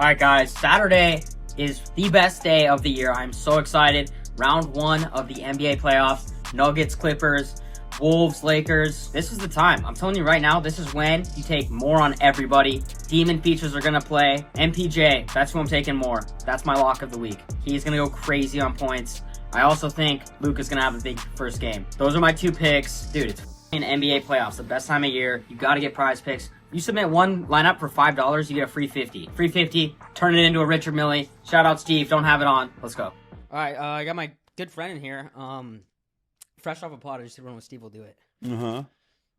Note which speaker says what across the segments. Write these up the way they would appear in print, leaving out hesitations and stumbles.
Speaker 1: All right, guys, Saturday is the best day of the year. I'm so excited. Round 1 of the NBA playoffs. Nuggets, Clippers, Wolves, Lakers. This is the time. I'm telling you right now, this is when you take more on everybody. Demon features are going to play. MPJ, that's who I'm taking more. That's my lock of the week. He's going to go crazy on points. I also think Luka's going to have a big first game. Those are my 2 picks. Dude, it's in NBA playoffs, the best time of year. You got to get prize picks. You submit one lineup for $5, you get a free 50. Free 50, turn it into a Richard Millie. Shout out Steve, don't have it on. Let's go. All right, I got my good friend in here. Fresh off a pod, I just did one with Steve will do it.
Speaker 2: Uh-huh.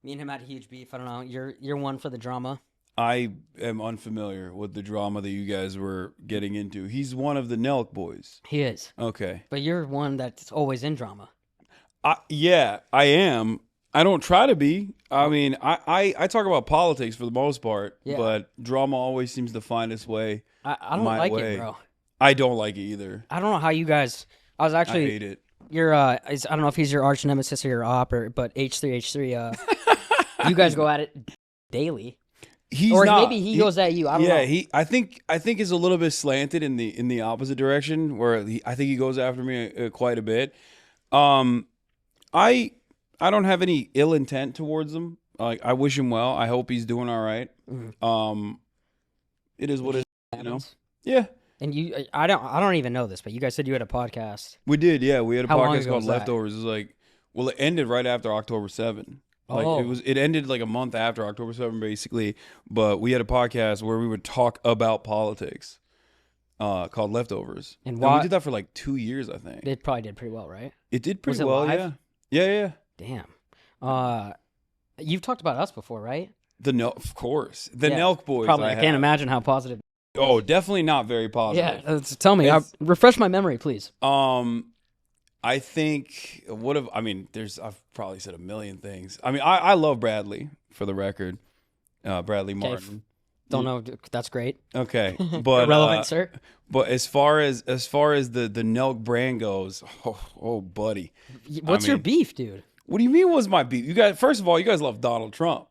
Speaker 1: Me and him had a huge beef. I don't know. You're one for the drama.
Speaker 2: I am unfamiliar with the drama that you guys were getting into. He's one of the Nelk boys.
Speaker 1: He is.
Speaker 2: Okay.
Speaker 1: But you're one that's always in drama.
Speaker 2: Yeah, I am. I don't try to be. I mean, I talk about politics for the most part, but drama always seems to find its way.
Speaker 1: I don't like it, bro.
Speaker 2: I don't like it either.
Speaker 1: I don't know how you guys. I hate it. You're I don't know if he's your arch nemesis or your op, but H3H3. You guys go at it daily. Maybe he goes at you. I don't know.
Speaker 2: Yeah, I think is a little bit slanted in the opposite direction, where I think he goes after me quite a bit. I don't have any ill intent towards him. Like, I wish him well. I hope he's doing all right. Mm-hmm. It is what it is, you know. Yeah.
Speaker 1: And I don't even know this, but you guys said you had a podcast.
Speaker 2: We did, yeah. We had a podcast called
Speaker 1: was
Speaker 2: Leftovers. It was it ended right after October 7. It ended like a month after October 7, basically. But we had a podcast where we would talk about politics, called Leftovers. And we did that for like 2 years, I think.
Speaker 1: It probably did pretty well, right?
Speaker 2: It did pretty well, live? Yeah.
Speaker 1: Damn. You've talked about us before, right?
Speaker 2: Of course. The Nelk boys.
Speaker 1: Probably. I can't imagine how positive.
Speaker 2: Oh, definitely not very positive.
Speaker 1: Yeah. Tell me. Refresh my memory, please.
Speaker 2: I think I've probably said a million things. I mean, I love Bradley, for the record. Bradley Martin.
Speaker 1: Don't know. That's great.
Speaker 2: Okay, but
Speaker 1: relevant, sir.
Speaker 2: But as far as the Nelk brand goes, oh, buddy.
Speaker 1: What's your beef, dude?
Speaker 2: What do you mean? What's my beef? You guys, first of all, you guys love Donald Trump.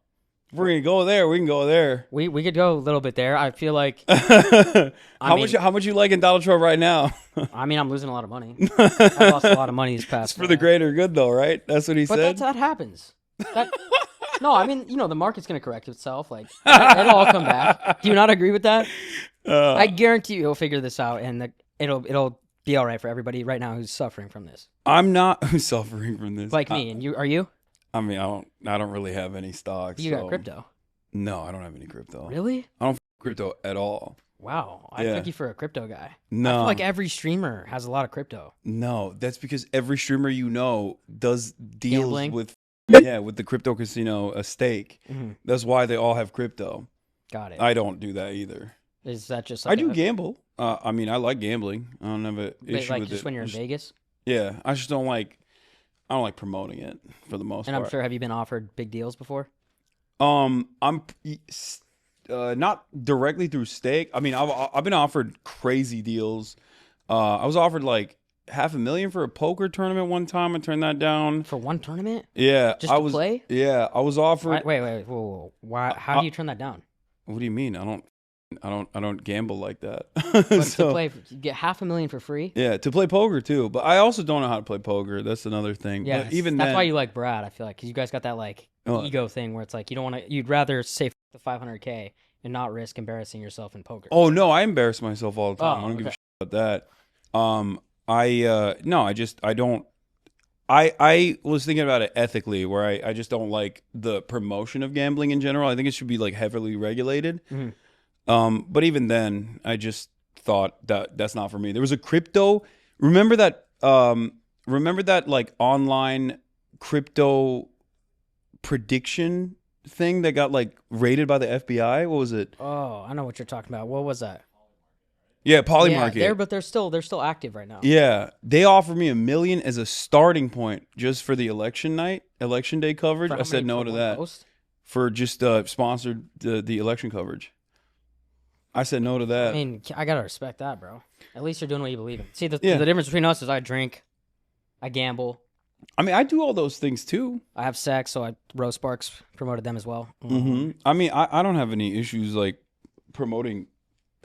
Speaker 2: If we're gonna go there, we can go there.
Speaker 1: We could go a little bit there. I feel like.
Speaker 2: How much you liking Donald Trump right now?
Speaker 1: I mean, I'm losing a lot of money. I lost a lot of money this past.
Speaker 2: It's for the greater good, though, right? That's what he said.
Speaker 1: But that happens. No, I mean, the market's gonna correct itself. Like, it'll all come back. Do you not agree with that? I guarantee you, he'll figure this out, and it'll be all right for everybody right now who's suffering from this.
Speaker 2: I'm not suffering from this.
Speaker 1: Like me, and you are you?
Speaker 2: I mean, I don't really have any stocks.
Speaker 1: You got crypto?
Speaker 2: No, I don't have any crypto.
Speaker 1: Really?
Speaker 2: I don't crypto at all.
Speaker 1: Wow, I took you for a crypto guy.
Speaker 2: No,
Speaker 1: I feel like every streamer has a lot of crypto.
Speaker 2: No, that's because every streamer does deals
Speaker 1: Gambling?
Speaker 2: with the crypto casino a stake. Mm-hmm. That's why they all have crypto.
Speaker 1: Got it.
Speaker 2: I don't do that either.
Speaker 1: Is that just?
Speaker 2: I do gamble. I mean, I like gambling. I don't have an issue with it.
Speaker 1: Like just when you're in Vegas.
Speaker 2: Yeah, I just don't like. I don't like promoting it for the most part.
Speaker 1: And I'm sure, have you been offered big deals before?
Speaker 2: I'm not directly through stake. I mean, I've been offered crazy deals. I was offered like $500,000 for a poker tournament one time. I turned that down.
Speaker 1: For one tournament?
Speaker 2: Yeah,
Speaker 1: just to play?
Speaker 2: Yeah, I was offered.
Speaker 1: Wait, whoa. Why? How do you turn that down?
Speaker 2: What do you mean? I don't gamble like that.
Speaker 1: But to play, you get $500,000 for free.
Speaker 2: Yeah, to play poker too. But I also don't know how to play poker. That's another thing.
Speaker 1: Yeah,
Speaker 2: but even
Speaker 1: that's why you like Brad. I feel like because you guys got that like ego thing where it's like you don't want to. You'd rather save the $500K and not risk embarrassing yourself in poker.
Speaker 2: Oh no, I embarrass myself all the time. I don't give a shit about that. I was thinking about it ethically, where I just don't like the promotion of gambling in general. I think it should be like heavily regulated. Mm-hmm. But even then, I just thought that's not for me. There was a crypto. Remember that like online crypto prediction thing that got like raided by the FBI? What was it?
Speaker 1: Oh, I know what you're talking about. What was that?
Speaker 2: Yeah, Polymarket.
Speaker 1: Yeah, but they're still active right now.
Speaker 2: Yeah, they offered me $1 million as a starting point just for the election day coverage. I said no to that.
Speaker 1: Post?
Speaker 2: For just sponsored the election coverage. I said no to that.
Speaker 1: I mean, I gotta respect that, bro. At least you're doing what you believe in. See, the difference between us is I drink, I gamble.
Speaker 2: I mean, I do all those things too.
Speaker 1: I have sex, so Rose Sparks promoted them as well.
Speaker 2: Mm-hmm. I mean, I don't have any issues like promoting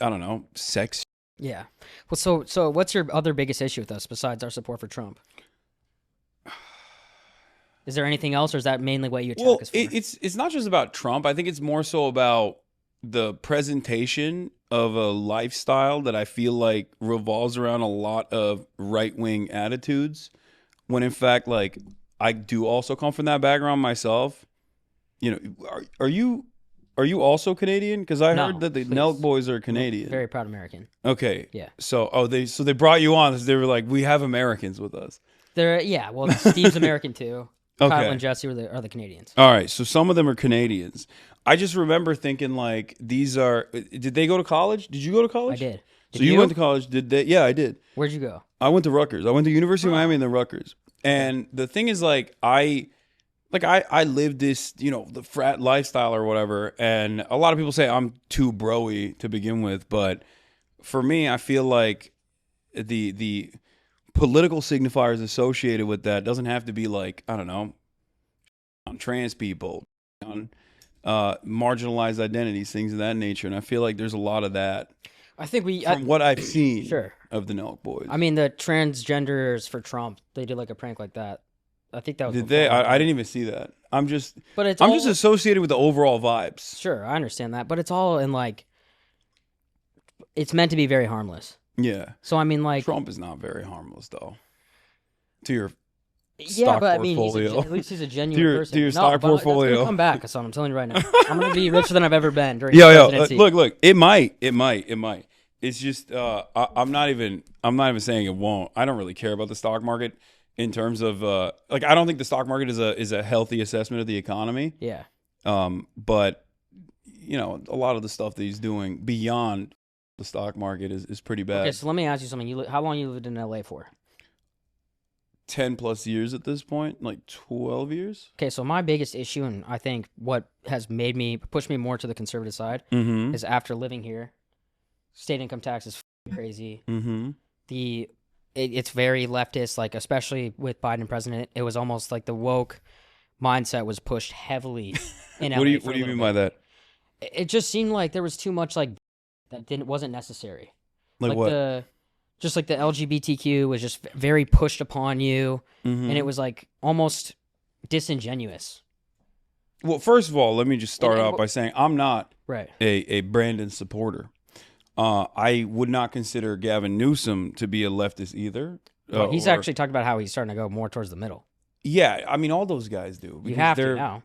Speaker 2: I don't know, sex.
Speaker 1: Yeah. Well, so what's your other biggest issue with us besides our support for Trump? Is there anything else, or is that mainly what you attack
Speaker 2: Well,
Speaker 1: us for?
Speaker 2: it's not just about Trump. I think it's more so about the presentation of a lifestyle that I feel like revolves around a lot of right-wing attitudes, when in fact, like, I do also come from that background myself. You know, are you also Canadian? Because I
Speaker 1: No,
Speaker 2: heard that the
Speaker 1: please.
Speaker 2: Nelk boys are Canadian.
Speaker 1: Very proud American.
Speaker 2: Okay.
Speaker 1: Yeah.
Speaker 2: So they brought you on. They were like, we have Americans with us.
Speaker 1: Well, Steve's American too.
Speaker 2: Okay.
Speaker 1: Kyle and Jesse are the Canadians.
Speaker 2: All right. So some of them are Canadians. I just remember thinking like, these are. Did they go to college? Did you go to college?
Speaker 1: I did.
Speaker 2: So you went to college? Did they? Yeah, I did.
Speaker 1: Where'd you go?
Speaker 2: I went to Rutgers. I went to University of Miami and then Rutgers. And the thing is, like, I lived this, the frat lifestyle or whatever. And a lot of people say I'm too bro-y to begin with, but for me, I feel like the political signifiers associated with that doesn't have to be like, I don't know, on trans people, on marginalized identities, things of that nature. And I feel like there's a lot of that.
Speaker 1: I think
Speaker 2: from what I've seen
Speaker 1: sure.
Speaker 2: of the Nelk boys.
Speaker 1: I mean, the transgenders for Trump, they did like a prank like that. I think that was.
Speaker 2: Did they? I didn't even see that. I'm just just associated with the overall vibes.
Speaker 1: Sure, I understand that, but it's all in like. It's meant to be very harmless.
Speaker 2: Yeah.
Speaker 1: So I mean, like,
Speaker 2: Trump is not very harmless though. To your
Speaker 1: yeah, but I mean,
Speaker 2: portfolio.
Speaker 1: at least he's a genuine person.
Speaker 2: To your stock portfolio.
Speaker 1: That's gonna come back, Hasan. I'm telling you right now. I'm gonna be richer than I've ever been during
Speaker 2: the
Speaker 1: presidency.
Speaker 2: Look. It might. It's just I'm not even saying it won't. I don't really care about the stock market in terms of I don't think the stock market is a healthy assessment of the economy.
Speaker 1: Yeah.
Speaker 2: But a lot of the stuff that he's doing beyond the stock market is pretty bad.
Speaker 1: Okay, so let me ask you something. How long you lived in LA for?
Speaker 2: 10 plus years at this point, like 12 years.
Speaker 1: Okay, so my biggest issue, and I think what has pushed me more to the conservative side, is after living here, state income tax is crazy.
Speaker 2: Mm-hmm.
Speaker 1: It's very leftist, like especially with Biden president. It was almost like the woke mindset was pushed heavily in LA.
Speaker 2: What do you mean by that?
Speaker 1: It just seemed like there was too much like that wasn't necessary.
Speaker 2: Like what?
Speaker 1: Just like the LGBTQ was just very pushed upon you, and it was like almost disingenuous.
Speaker 2: Well, first of all, let me just start out by saying I'm not
Speaker 1: right
Speaker 2: a Brandon supporter. I would not consider Gavin Newsom to be a leftist either.
Speaker 1: He's actually talked about how he's starting to go more towards the middle.
Speaker 2: Yeah, I mean, all those guys do.
Speaker 1: You have to now.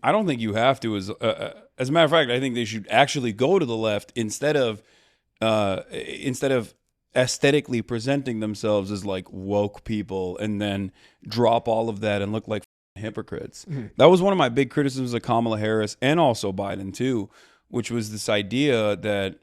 Speaker 2: I don't think you have to. As a matter of fact, I think they should actually go to the left instead of aesthetically presenting themselves as like woke people and then drop all of that and look like hypocrites. Mm-hmm. That was one of my big criticisms of Kamala Harris and also Biden too, which was this idea that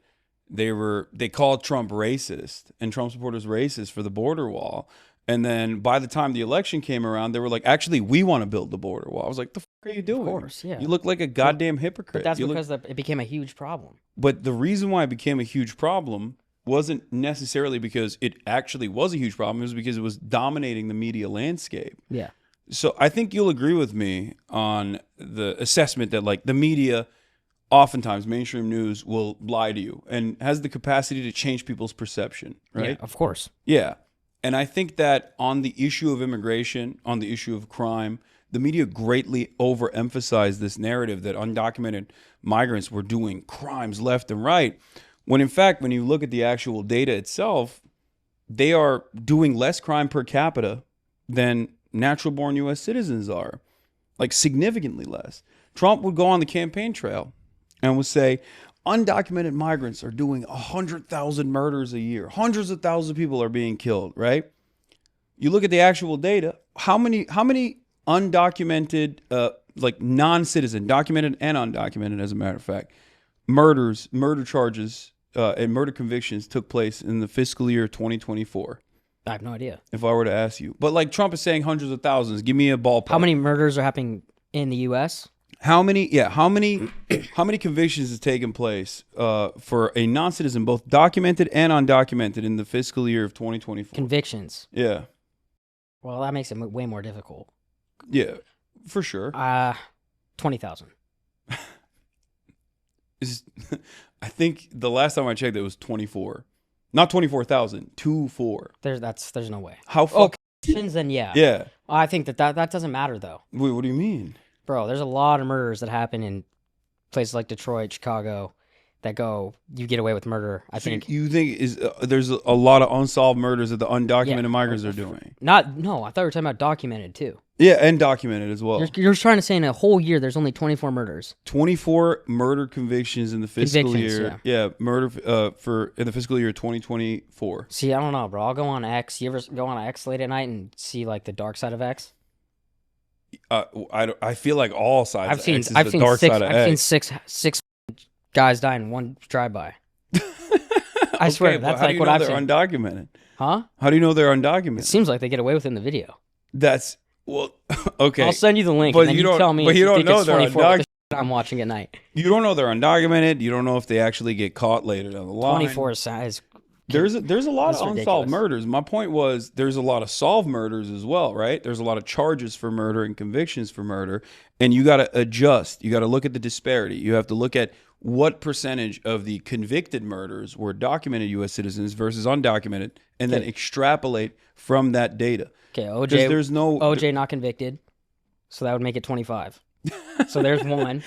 Speaker 2: they called Trump racist and Trump supporters racist for the border wall. And then by the time the election came around, they were like, actually, we want to build the border wall. I was like, the fuck are you doing?
Speaker 1: Of course, yeah.
Speaker 2: You look like a goddamn hypocrite.
Speaker 1: But that's because it became a huge problem.
Speaker 2: But the reason why it became a huge problem wasn't necessarily because it actually was a huge problem. It was because it was dominating the media landscape.
Speaker 1: Yeah.
Speaker 2: So I think you'll agree with me on the assessment that like the media, oftentimes mainstream news, will lie to you and has the capacity to change people's perception, right?
Speaker 1: Yeah, of course.
Speaker 2: Yeah. And I think that on the issue of immigration, on the issue of crime, the media greatly overemphasized this narrative that undocumented migrants were doing crimes left and right. When in fact, when you look at the actual data itself, they are doing less crime per capita than natural born U.S. citizens are, like significantly less. Trump would go on the campaign trail and would say, undocumented migrants are doing 100,000 murders a year. Hundreds of thousands of people are being killed, right? You look at the actual data, how many undocumented, like non-citizen, documented and undocumented, as a matter of fact, murder charges, and murder convictions took place in the fiscal year 2024?
Speaker 1: I have no idea.
Speaker 2: If I were to ask you. But like Trump is saying hundreds of thousands. Give me a ballpark.
Speaker 1: How many murders are happening in the U.S.?
Speaker 2: How many convictions has taken place for a non-citizen, both documented and undocumented, in the fiscal year of 2024?
Speaker 1: Convictions.
Speaker 2: Yeah.
Speaker 1: Well, that makes it way more difficult.
Speaker 2: Yeah, for sure.
Speaker 1: 20,000.
Speaker 2: I think the last time I checked, it was 24. Not 24,000, 24.
Speaker 1: There's no way.
Speaker 2: How fuck?
Speaker 1: Convictions, then yeah.
Speaker 2: Yeah.
Speaker 1: I think that doesn't matter though.
Speaker 2: Wait, what do you mean?
Speaker 1: Bro, there's a lot of murders that happen in places like Detroit, Chicago, that you get away with murder. I think.
Speaker 2: You think there's a lot of unsolved murders that the undocumented migrants are doing?
Speaker 1: No, I thought we were talking about documented too.
Speaker 2: Yeah, and documented as well.
Speaker 1: You're trying to say in a whole year there's only 24 murders.
Speaker 2: 24 murder convictions in the fiscal year. Yeah, murder in the fiscal year 2024.
Speaker 1: See, I don't know, bro. I'll go on X. You ever go on X late at night and see like the dark side of X?
Speaker 2: I feel like all sides.
Speaker 1: I've seen
Speaker 2: X is the dark side of X.
Speaker 1: six guys die in one drive-by. I swear, that's like what I've seen.
Speaker 2: How do you know they're undocumented?
Speaker 1: Huh?
Speaker 2: How do you know they're undocumented?
Speaker 1: It seems like they get away with it in the video.
Speaker 2: Well, okay.
Speaker 1: I'll send you the link, but and then you tell me. But you don't know they're undocumented. I'm watching at night.
Speaker 2: You don't know they're undocumented. You don't know if they actually get caught later down the line.
Speaker 1: 24 is.
Speaker 2: There's a lot of unsolved murders. My point was there's a lot of solved murders as well, right? There's a lot of charges for murder and convictions for murder, and you got to adjust. You got to look at the disparity. You have to look at what percentage of the convicted murders were documented U.S. citizens versus undocumented, and then extrapolate from that data.
Speaker 1: Okay, OJ not convicted, so that would make it 25. So there's one,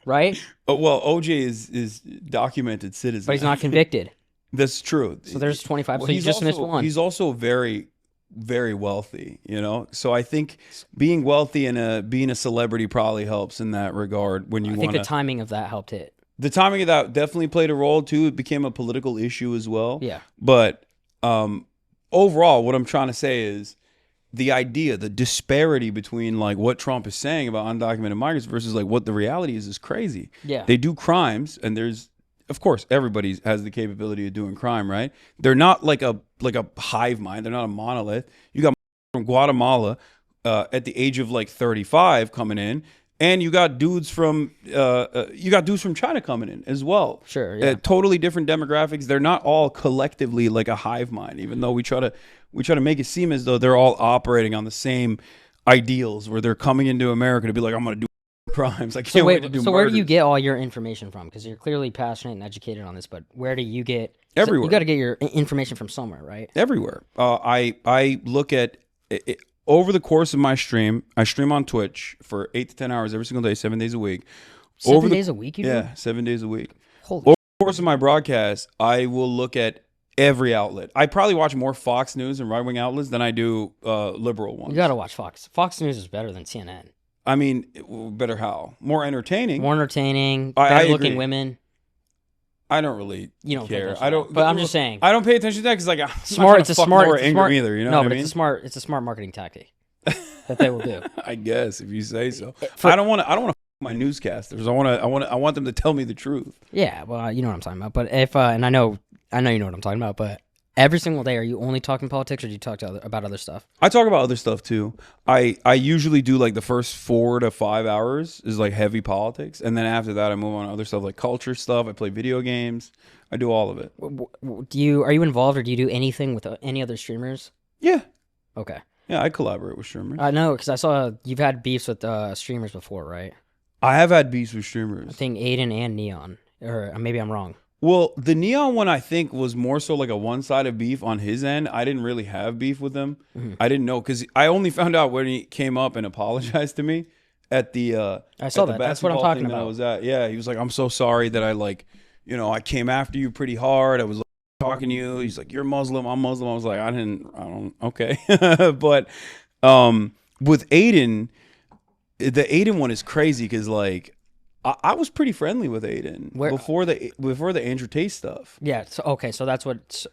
Speaker 1: right?
Speaker 2: Oh, well, OJ is documented citizen,
Speaker 1: but he's not convicted.
Speaker 2: That's true.
Speaker 1: So there's 25.
Speaker 2: Well,
Speaker 1: so you just missed one.
Speaker 2: He's also very, very wealthy, you know? So I think being wealthy and being a celebrity probably helps in that regard when you want to...
Speaker 1: I think the timing of that helped it.
Speaker 2: The timing of that definitely played a role, too. It became a political issue as well.
Speaker 1: Yeah.
Speaker 2: But overall, what I'm trying to say is the idea, the disparity between like what Trump is saying about undocumented migrants versus like what the reality is crazy.
Speaker 1: Yeah.
Speaker 2: They do crimes, and there's... Of course, everybody has the capability of doing crime, right? They're not like a hive mind. They're not a monolith. You got from Guatemala at the age of like 35 coming in, and you got dudes from China coming in as well.
Speaker 1: Sure, yeah.
Speaker 2: Totally different demographics. They're not all collectively like a hive mind, even though we try to make it seem as though they're all operating on the same ideals, where they're coming into America to be like, I'm going to do crimes.
Speaker 1: So where do you get all your information from? Because you're clearly passionate and educated on this, but where do you get...
Speaker 2: Everywhere.
Speaker 1: You got to get your information from somewhere, right?
Speaker 2: Everywhere. I look at it, over the course of my stream. I stream on Twitch for 8 to 10 hours every single day, 7 days a week.
Speaker 1: 7 days a week, you do?
Speaker 2: Yeah, 7 days a week.
Speaker 1: Holy
Speaker 2: over the course of my broadcast, I will look at every outlet. I probably watch more Fox News and right-wing outlets than I do liberal ones.
Speaker 1: You got to watch Fox. Fox News is better than CNN.
Speaker 2: I mean, better how? More entertaining.
Speaker 1: Better looking women.
Speaker 2: I don't really care. I don't.
Speaker 1: But I'm just saying.
Speaker 2: I don't pay attention to that because like
Speaker 1: it's a smart
Speaker 2: either. You know what I mean?
Speaker 1: It's a smart marketing tactic that they will do.
Speaker 2: I guess if you say so. I don't want to my newscasters. I want them to tell me the truth.
Speaker 1: Yeah, well, you know what I'm talking about. But if and I know you know what I'm talking about. But every single day, are you only talking politics, or do you talk about other stuff?
Speaker 2: I talk about other stuff too. I usually do like the first 4 to 5 hours is like heavy politics, and then after that I move on to other stuff like culture stuff. I play video games. I do all of it.
Speaker 1: Are you involved, or do you do anything with any other streamers?
Speaker 2: Yeah.
Speaker 1: Okay.
Speaker 2: Yeah, I collaborate with streamers.
Speaker 1: I know, because I saw you've had beefs with streamers before, right?
Speaker 2: I have had beefs with streamers.
Speaker 1: I think Aiden and Neon, or maybe I'm wrong.
Speaker 2: Well, the Neon one, I think, was more so like a one-sided beef on his end. I didn't really have beef with him. Mm-hmm. I didn't know, because I only found out when he came up and apologized to me at the
Speaker 1: I saw that. That's what I'm talking about.
Speaker 2: I was at. Yeah, he was like, I'm so sorry that I came after you pretty hard. I was like, talking to you. He's like, you're Muslim, I'm Muslim. I was like, okay. But with Aiden, the Aiden one is crazy because like, I was pretty friendly with Aiden before the Andrew Tate stuff.
Speaker 1: Yeah. So that's what.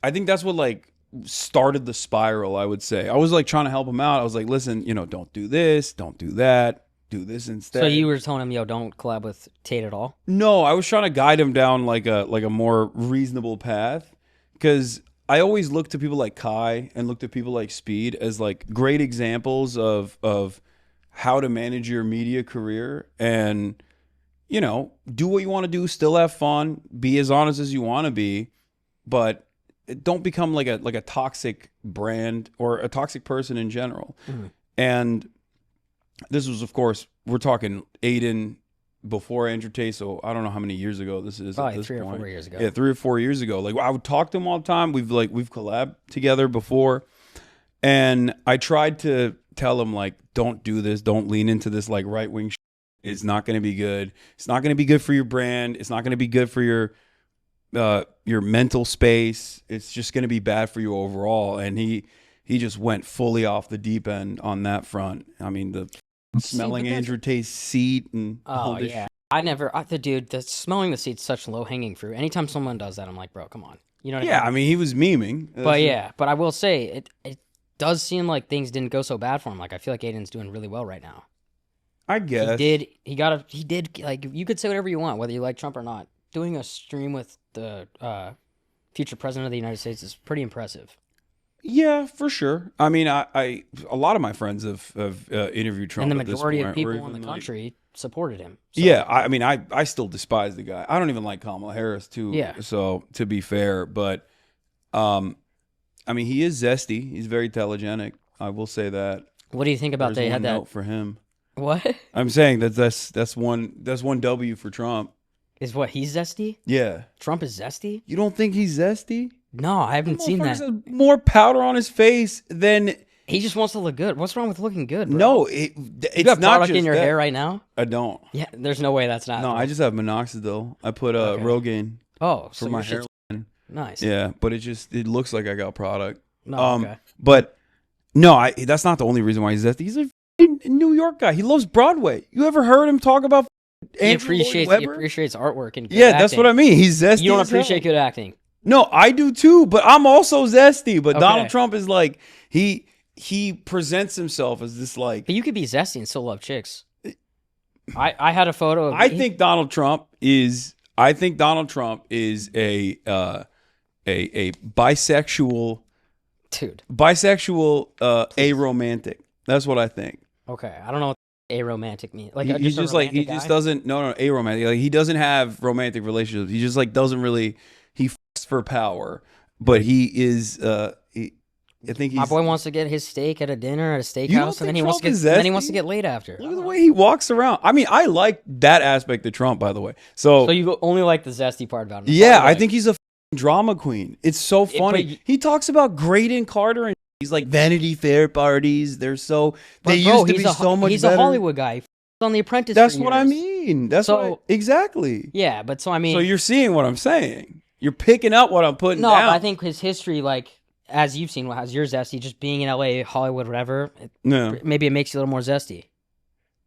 Speaker 2: I think that's what like started the spiral. I would say I was like trying to help him out. I was like, listen, don't do this, don't do that, do this instead.
Speaker 1: So you were telling him, yo, don't collab with Tate at all?
Speaker 2: No, I was trying to guide him down like a more reasonable path, because I always look to people like Kai and look to people like Speed as like great examples of how to manage your media career and, do what you want to do, still have fun, be as honest as you want to be, but don't become like a toxic brand or a toxic person in general. Mm-hmm. And this was, of course, we're talking Aiden before Andrew Tate, so I don't know how many years ago this is.
Speaker 1: Probably
Speaker 2: at this
Speaker 1: 3 or
Speaker 2: point.
Speaker 1: 4 years ago.
Speaker 2: Yeah, 3 or 4 years ago. Like I would talk to him all the time. We've collabed together before, and I tried to tell him like, don't do this. Don't lean into this like right wing. It's not going to be good. It's not going to be good for your brand. It's not going to be good for your mental space. It's just going to be bad for you overall. And he just went fully off the deep end on that front. I mean, the smelling Andrew Tate's seat and all this shit.
Speaker 1: The smelling the seat's such low hanging fruit. Anytime someone does that, I'm like, bro, come on. You know what I mean?
Speaker 2: Yeah, I mean, he was memeing.
Speaker 1: But I will say it does seem like things didn't go so bad for him. Like I feel like Aiden's doing really well right now.
Speaker 2: I guess
Speaker 1: He did like, you could say whatever you want, whether you like Trump or not. Doing a stream with the future president of the United States is pretty impressive.
Speaker 2: Yeah, for sure. I mean, a lot of my friends have interviewed Trump,
Speaker 1: and the majority of people in the country supported him.
Speaker 2: So. Yeah, I mean, I still despise the guy. I don't even like Kamala Harris too.
Speaker 1: Yeah.
Speaker 2: So to be fair, but I mean, he is zesty. He's very telegenic. I will say that.
Speaker 1: What do you think about
Speaker 2: There's
Speaker 1: they had that
Speaker 2: note for him?
Speaker 1: What?
Speaker 2: I'm saying that's one W for Trump.
Speaker 1: Is what, he's zesty?
Speaker 2: Yeah.
Speaker 1: Trump is zesty?
Speaker 2: You don't think he's zesty?
Speaker 1: No, I haven't seen that.
Speaker 2: Has more powder on his face than
Speaker 1: he just wants to look good. What's wrong with looking good, bro?
Speaker 2: No, it's
Speaker 1: you got
Speaker 2: not
Speaker 1: product
Speaker 2: just
Speaker 1: in your
Speaker 2: that.
Speaker 1: hair right now?
Speaker 2: I don't.
Speaker 1: Yeah, there's no way that's not.
Speaker 2: No, I just have minoxidil. I put Rogaine.
Speaker 1: Oh,
Speaker 2: for my hairline.
Speaker 1: Nice.
Speaker 2: Yeah, but it looks like I got product.
Speaker 1: No, okay.
Speaker 2: But no, that's not the only reason why he's zesty. He's a New York guy. He loves Broadway. You ever heard him talk about
Speaker 1: he appreciates artwork and good
Speaker 2: yeah,
Speaker 1: acting.
Speaker 2: that's what I mean. He's zesty.
Speaker 1: You don't appreciate good acting.
Speaker 2: No, I do too, but I'm also zesty. But Donald Trump is like he presents himself as this like.
Speaker 1: But you could be zesty and still love chicks. I had a photo of
Speaker 2: I think Donald Trump is a bisexual
Speaker 1: dude.
Speaker 2: Bisexual aromantic. That's what I think.
Speaker 1: Okay, I don't know what aromantic means. Like
Speaker 2: he's just like he just doesn't aromantic. Like he doesn't have romantic relationships. He just like doesn't really he fucks for power. But he is I think
Speaker 1: my boy wants to get his steak at a dinner at a steakhouse, and then he wants to get laid after.
Speaker 2: Look at the way he walks around. I mean, I like that aspect of Trump, by the way. So
Speaker 1: you only like the zesty part about him.
Speaker 2: Yeah, I think he's a drama queen. It's so funny. He talks about Graydon Carter and he's like Vanity Fair parties. They used to be so much better.
Speaker 1: He's a Hollywood guy. He's on The Apprentice.
Speaker 2: That's what I mean. Exactly.
Speaker 1: Yeah, but so I mean.
Speaker 2: So you're seeing what I'm saying. You're picking up what I'm putting down.
Speaker 1: No, I think his history, like as you've seen, as you're zesty, just being in LA, Hollywood, whatever. Maybe it makes you a little more zesty.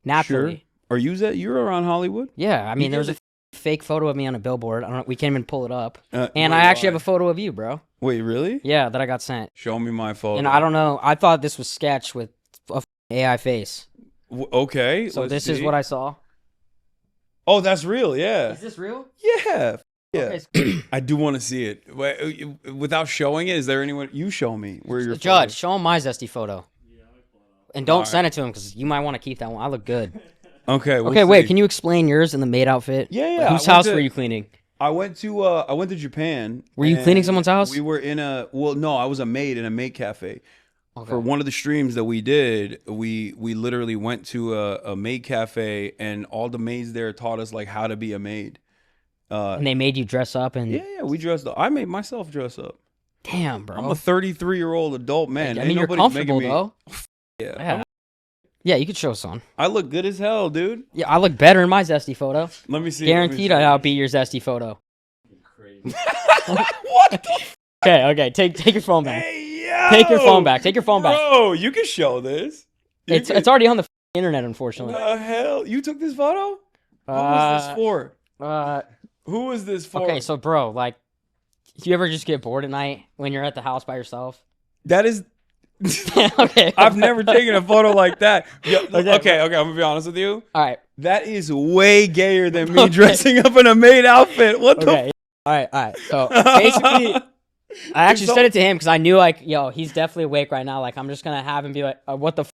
Speaker 1: Naturally.
Speaker 2: Sure. Are you you're around Hollywood?
Speaker 1: Yeah, I mean, there was a fake photo of me on a billboard. I don't know. We can't even pull it up. And I actually have a photo of you, bro.
Speaker 2: Wait, really?
Speaker 1: Yeah, that I got sent.
Speaker 2: Show me my photo.
Speaker 1: And I don't know. I thought this was sketch with a AI face.
Speaker 2: Okay.
Speaker 1: So this is what I saw.
Speaker 2: Oh, that's real. Yeah.
Speaker 1: Is this real?
Speaker 2: Yeah. Yeah.
Speaker 1: Okay.
Speaker 2: I do want to see it. Without showing it, is there anyone you show me where you're
Speaker 1: Judge, show him my zesty photo. And don't send it to him because you might want to keep that one. I look good.
Speaker 2: Okay.
Speaker 1: Okay, wait. Can you explain yours in the maid outfit?
Speaker 2: Yeah.
Speaker 1: Like, whose house were you cleaning?
Speaker 2: I went to Japan.
Speaker 1: Were you cleaning someone's house?
Speaker 2: We were in I was a maid in a maid cafe. Okay. For one of the streams that we did, we literally went to a maid cafe, and all the maids there taught us like how to be a maid.
Speaker 1: And they made you dress up and
Speaker 2: yeah, we dressed up. I made myself dress up.
Speaker 1: Damn, bro.
Speaker 2: I'm a 33-year-old adult man.
Speaker 1: I mean, you're comfortable though.
Speaker 2: Yeah.
Speaker 1: Yeah, you could show son.
Speaker 2: I look good as hell, dude.
Speaker 1: Yeah, I look better in my zesty photo.
Speaker 2: Let me see.
Speaker 1: Guaranteed I'll beat your zesty photo.
Speaker 2: Crazy. What the
Speaker 1: Okay, take your phone back.
Speaker 2: Hey, yo!
Speaker 1: Take your phone back. Take your phone back.
Speaker 2: Bro, you can show this.
Speaker 1: It's already on the internet, unfortunately.
Speaker 2: The hell? You took this photo? Who was this for? Who is this for?
Speaker 1: Okay, so bro, like, do you ever just get bored at night when you're at the house by yourself?
Speaker 2: That is...
Speaker 1: Okay.
Speaker 2: I've never taken a photo like that. Okay, I'm gonna be honest with you.
Speaker 1: All right.
Speaker 2: That is way gayer than me dressing up in a maid outfit. What the
Speaker 1: All right. So basically, I actually said it to him because I knew, like, yo, he's definitely awake right now. Like, I'm just gonna have him be like, what the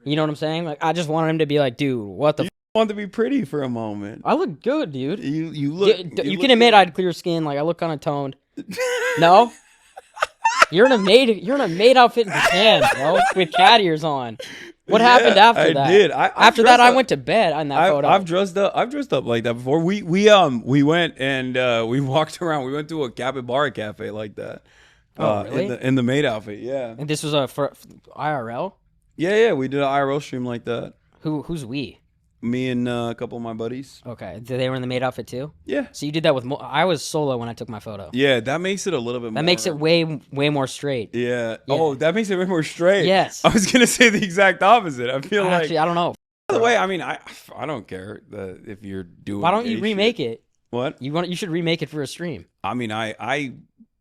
Speaker 1: You know what I'm saying? Like, I just wanted him to be like, dude, what the
Speaker 2: I want to be pretty for a moment.
Speaker 1: I look good, dude.
Speaker 2: You look.
Speaker 1: You can admit I had clear skin. Like, I look kind of toned. No, you're in a maid outfit in Japan, bro, with cat ears on. What happened after that?
Speaker 2: I did.
Speaker 1: After that, I went to bed on that photo.
Speaker 2: I've dressed up like that before. We went and we walked around. We went to a capybara cafe like that.
Speaker 1: Oh, really?
Speaker 2: In the maid outfit, yeah.
Speaker 1: And this was for IRL?
Speaker 2: Yeah. We did an IRL stream like that.
Speaker 1: Who's we?
Speaker 2: Me and a couple of my buddies.
Speaker 1: Okay. They were in the maid outfit too?
Speaker 2: Yeah.
Speaker 1: So you did that with I was solo when I took my photo.
Speaker 2: Yeah, that makes it a little bit more.
Speaker 1: That makes it way more straight.
Speaker 2: Yeah. Oh, that makes it way more straight.
Speaker 1: Yes.
Speaker 2: I was going to say the exact opposite. I feel
Speaker 1: Actually, I don't know.
Speaker 2: By the way, I mean, I don't care if you're doing
Speaker 1: Why don't you remake it?
Speaker 2: What?
Speaker 1: You should remake it for a stream.
Speaker 2: I mean, I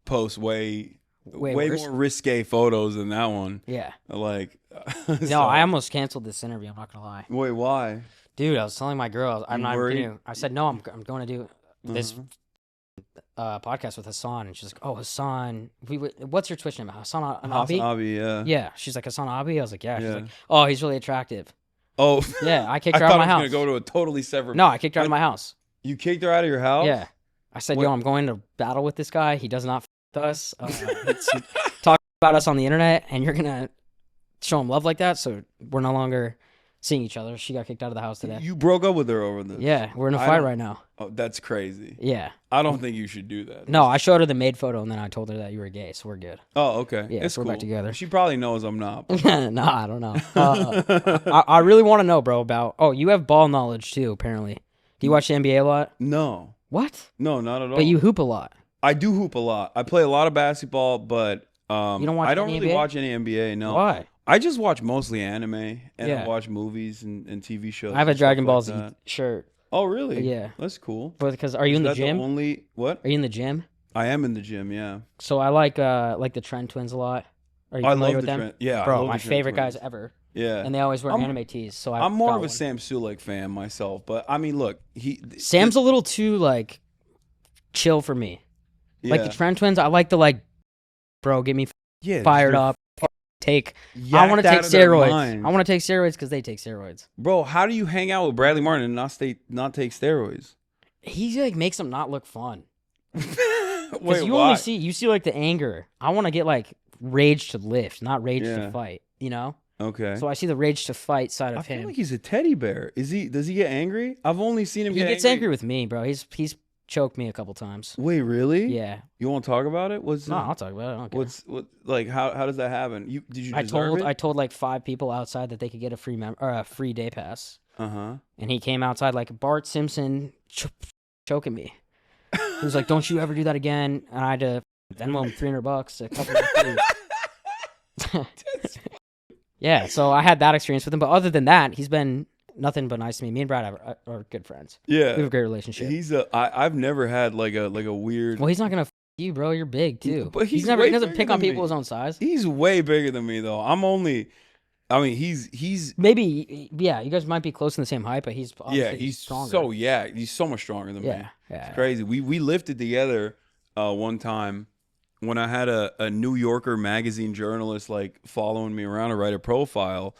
Speaker 2: post way more
Speaker 1: worse?
Speaker 2: risque photos than that one.
Speaker 1: Yeah.
Speaker 2: Like,
Speaker 1: No, I almost canceled this interview. I'm not gonna lie.
Speaker 2: Wait, why?
Speaker 1: Dude, I was telling my girl, I'm not
Speaker 2: worried?
Speaker 1: kidding. I said no. I'm going to do this podcast with Hasan, and she's like, "Oh, Hasan, what's your Twitch name? Hasan Abi?"
Speaker 2: Hasan Abi, yeah.
Speaker 1: Yeah. She's like, Hasan Abi. I was like, yeah. She's
Speaker 2: Yeah.
Speaker 1: like, oh, he's really attractive.
Speaker 2: Oh,
Speaker 1: Yeah, I kicked
Speaker 2: I
Speaker 1: her out
Speaker 2: thought
Speaker 1: of my
Speaker 2: I
Speaker 1: house.
Speaker 2: was gonna go to a totally separate.
Speaker 1: No, I kicked her out of my house.
Speaker 2: You kicked her out of your house?
Speaker 1: Yeah. I said,
Speaker 2: What?
Speaker 1: yo, I'm going to battle with this guy. He does not with us. It's talk about us on the internet, and you're gonna show him love like that. So we're no longer seeing each other. She got kicked out of the house today.
Speaker 2: You broke up with her over this?
Speaker 1: Yeah, we're in a fight right now.
Speaker 2: Oh, that's crazy.
Speaker 1: Yeah.
Speaker 2: I don't think you should do that.
Speaker 1: No, I showed her the maid photo, and then I told her that you were gay, so we're good.
Speaker 2: Oh, okay.
Speaker 1: Yeah,
Speaker 2: it's
Speaker 1: so we're
Speaker 2: cool.
Speaker 1: back together.
Speaker 2: She probably knows I'm not. but-
Speaker 1: Nah, I don't know. I really want to know, bro, about... Oh, you have ball knowledge, too, apparently. Do you watch the NBA a lot?
Speaker 2: No.
Speaker 1: What?
Speaker 2: No, not at all.
Speaker 1: But you hoop a lot.
Speaker 2: I do hoop a lot. I play a lot of basketball, but
Speaker 1: You don't watch
Speaker 2: I don't
Speaker 1: any
Speaker 2: really
Speaker 1: NBA?
Speaker 2: watch any NBA. No.
Speaker 1: Why?
Speaker 2: I just watch mostly anime and
Speaker 1: Yeah.
Speaker 2: I watch movies and TV shows.
Speaker 1: I have a
Speaker 2: and stuff
Speaker 1: Dragon Ball
Speaker 2: like
Speaker 1: Z
Speaker 2: that.
Speaker 1: shirt.
Speaker 2: Oh, really?
Speaker 1: Yeah.
Speaker 2: That's cool.
Speaker 1: But because are you
Speaker 2: Is
Speaker 1: in the
Speaker 2: that
Speaker 1: gym?
Speaker 2: What?
Speaker 1: Are you in the gym?
Speaker 2: I am in the gym. Yeah.
Speaker 1: So I like the Trend Twins a lot. Are you
Speaker 2: I
Speaker 1: familiar
Speaker 2: love
Speaker 1: with
Speaker 2: the
Speaker 1: them?
Speaker 2: Trend. Yeah, I
Speaker 1: Bro,
Speaker 2: love
Speaker 1: my
Speaker 2: the Trend
Speaker 1: favorite
Speaker 2: Twins.
Speaker 1: guys ever.
Speaker 2: Yeah.
Speaker 1: And they always wear
Speaker 2: I'm-
Speaker 1: anime tees. So
Speaker 2: I'm more
Speaker 1: got
Speaker 2: of a
Speaker 1: one.
Speaker 2: Sam Sulek fan myself, but I mean, look,
Speaker 1: Sam's a little too like chill for me. Like the
Speaker 2: yeah.
Speaker 1: Trend Twins, I like the bro, get me
Speaker 2: Yeah,
Speaker 1: fired
Speaker 2: they're
Speaker 1: up. Take. I
Speaker 2: yacked
Speaker 1: want to
Speaker 2: out
Speaker 1: take
Speaker 2: of their
Speaker 1: steroids.
Speaker 2: minds.
Speaker 1: I want to take steroids because they take steroids.
Speaker 2: Bro, how do you hang out with Bradley Martin and not take steroids?
Speaker 1: He like makes them not look fun.
Speaker 2: Wait,
Speaker 1: Because you
Speaker 2: why?
Speaker 1: only see like the anger. I want to get like rage to lift, not rage
Speaker 2: Yeah.
Speaker 1: to fight. You know.
Speaker 2: Okay.
Speaker 1: So I see the rage to fight side
Speaker 2: I
Speaker 1: of
Speaker 2: feel
Speaker 1: him.
Speaker 2: like he's a teddy bear. Does he get angry? I've only seen him
Speaker 1: He
Speaker 2: get
Speaker 1: gets angry with me, bro. He's choked me a couple times.
Speaker 2: Wait, really?
Speaker 1: Yeah.
Speaker 2: You want to talk about it?
Speaker 1: No, I'll talk about it. I don't care.
Speaker 2: what like how does that happen? Did you
Speaker 1: I
Speaker 2: deserve it?
Speaker 1: told like 5 people outside that they could get a free day pass,
Speaker 2: Uh-huh.
Speaker 1: and he came outside like Bart Simpson choking me. He was like, "Don't you ever do that again?" And I had to Venmo him $300 a couple of days. Yeah, so I had that experience with him, but other than that, he's been nothing but nice to me. Me and Brad are good friends.
Speaker 2: Yeah.
Speaker 1: We have a great relationship.
Speaker 2: I've never had like a weird.
Speaker 1: Well, he's not gonna you, bro. You're big too.
Speaker 2: But
Speaker 1: He
Speaker 2: he's
Speaker 1: never
Speaker 2: way
Speaker 1: he doesn't
Speaker 2: bigger
Speaker 1: pick on
Speaker 2: than
Speaker 1: people
Speaker 2: me.
Speaker 1: his own size.
Speaker 2: He's way bigger than me though. He's
Speaker 1: Maybe yeah, you guys might be close in the same height, but he's obviously
Speaker 2: he's
Speaker 1: stronger.
Speaker 2: he's so much stronger than me.
Speaker 1: yeah.
Speaker 2: It's crazy. We lifted together one time when I had a New Yorker magazine journalist like following me around to write a profile,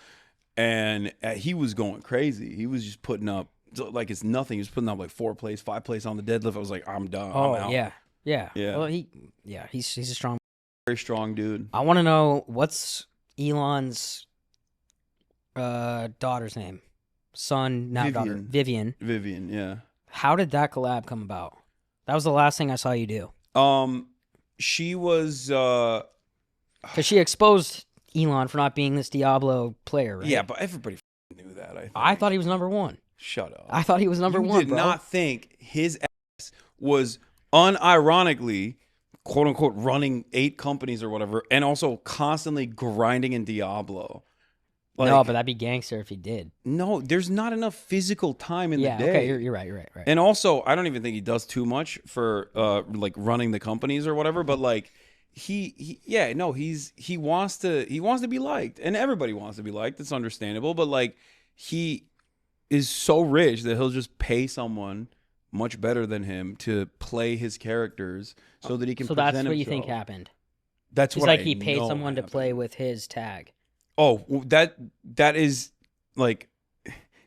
Speaker 2: and he was going crazy. He was just putting up like it's nothing. He was putting up like 4 plays, 5 plays on the deadlift. I was like, I'm done.
Speaker 1: Oh
Speaker 2: I'm out.
Speaker 1: yeah.
Speaker 2: Yeah.
Speaker 1: Well, he's a strong.
Speaker 2: Very strong dude.
Speaker 1: I want to know what's Elon's daughter's name, son now daughter Vivian.
Speaker 2: Vivian, yeah.
Speaker 1: How did that collab come about? That was the last thing I saw you do.
Speaker 2: She was
Speaker 1: Because she exposed Elon for not being this Diablo player, right?
Speaker 2: yeah, but everybody knew that.
Speaker 1: I thought he was number 1.
Speaker 2: Shut up.
Speaker 1: I thought he was number
Speaker 2: you
Speaker 1: 1,
Speaker 2: did
Speaker 1: bro.
Speaker 2: not think his ass was unironically, quote unquote, running 8 companies or whatever, and also constantly grinding in Diablo. Like,
Speaker 1: no, but that'd be gangster if he did.
Speaker 2: no, there's not enough physical time in the day.
Speaker 1: Okay, you're right.
Speaker 2: And also, I don't even think he does too much for like running the companies or whatever. But like, he wants to be liked, and everybody wants to be liked. It's understandable. But like, he is so rich that he'll just pay someone much better than him to play his characters so that he can.
Speaker 1: So
Speaker 2: present
Speaker 1: that's what you
Speaker 2: himself.
Speaker 1: think happened.
Speaker 2: That's
Speaker 1: It's
Speaker 2: what
Speaker 1: like
Speaker 2: I
Speaker 1: he paid
Speaker 2: know
Speaker 1: someone to
Speaker 2: happened.
Speaker 1: play with his tag.
Speaker 2: Oh, well, that is like,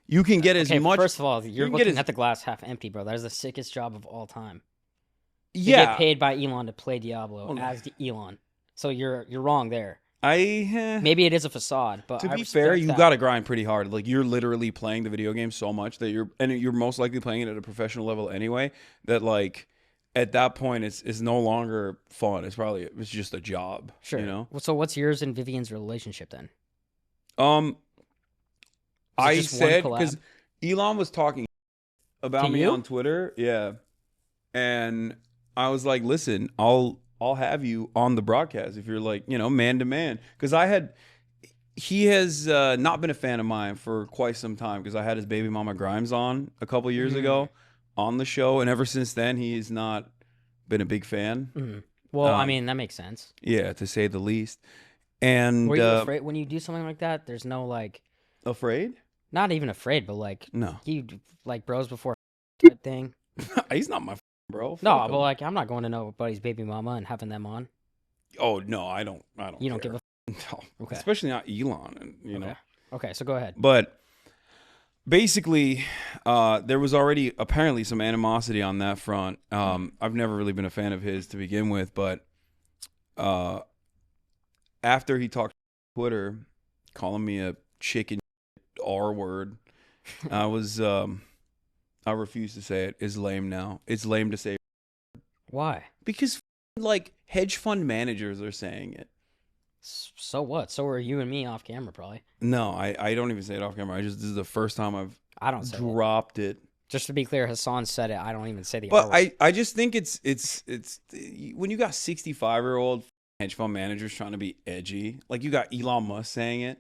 Speaker 2: you can get as
Speaker 1: Okay,
Speaker 2: much.
Speaker 1: first of all, you're
Speaker 2: can get
Speaker 1: looking
Speaker 2: as-
Speaker 1: at the glass half empty, bro. That is the sickest job of all time. To
Speaker 2: yeah,
Speaker 1: get paid by Elon to play Diablo
Speaker 2: Well,
Speaker 1: as Elon. So you're wrong there. Maybe it is a facade, but
Speaker 2: to
Speaker 1: I
Speaker 2: be fair,
Speaker 1: respect
Speaker 2: you
Speaker 1: that.
Speaker 2: got to grind pretty hard. Like you're literally playing the video game so much that you're most likely playing it at a professional level anyway. That like at that point, it's no longer fun. It's just a job.
Speaker 1: Sure.
Speaker 2: You know.
Speaker 1: Well, so what's yours and Vivian's relationship then?
Speaker 2: Um,
Speaker 1: Is it
Speaker 2: I
Speaker 1: just one
Speaker 2: said
Speaker 1: collab?
Speaker 2: because Elon was talking about
Speaker 1: To
Speaker 2: me
Speaker 1: you?
Speaker 2: on Twitter, yeah, and I was like, listen, I'll have you on the broadcast if you're like, man to man, because he has not been a fan of mine for quite some time because I had his baby mama Grimes on a couple years
Speaker 1: Mhm.
Speaker 2: ago on the show, and ever since then he has not been a big fan.
Speaker 1: Mhm. Well, I mean, that makes sense.
Speaker 2: Yeah, to say the least.
Speaker 1: Were
Speaker 2: And
Speaker 1: you afraid when you do something like that? There's no like,
Speaker 2: afraid?
Speaker 1: not even afraid, but like
Speaker 2: No,
Speaker 1: you like bros before type thing.
Speaker 2: he's not my bro.
Speaker 1: No,
Speaker 2: Fuck
Speaker 1: but
Speaker 2: him.
Speaker 1: like I'm not going to nobody's baby mama and having them on.
Speaker 2: Oh no, I don't.
Speaker 1: You don't
Speaker 2: care.
Speaker 1: give a
Speaker 2: No,
Speaker 1: Okay.
Speaker 2: especially not Elon,
Speaker 1: Okay. Okay, so go ahead.
Speaker 2: But basically, there was already apparently some animosity on that front. I've never really been a fan of his to begin with, but after he talked on Twitter, calling me a chicken R word, I was I refuse to say it. It's lame now. It's lame to say
Speaker 1: Why?
Speaker 2: because like hedge fund managers are saying it.
Speaker 1: So what? So are you and me off camera probably.
Speaker 2: No, I don't even say it off camera. This is the first time I've
Speaker 1: I don't say it.
Speaker 2: dropped it.
Speaker 1: Just to be clear, Hasan said it. I don't even say the
Speaker 2: But
Speaker 1: R word.
Speaker 2: I just think it's when you got 65-year-old hedge fund managers trying to be edgy, like you got Elon Musk saying it.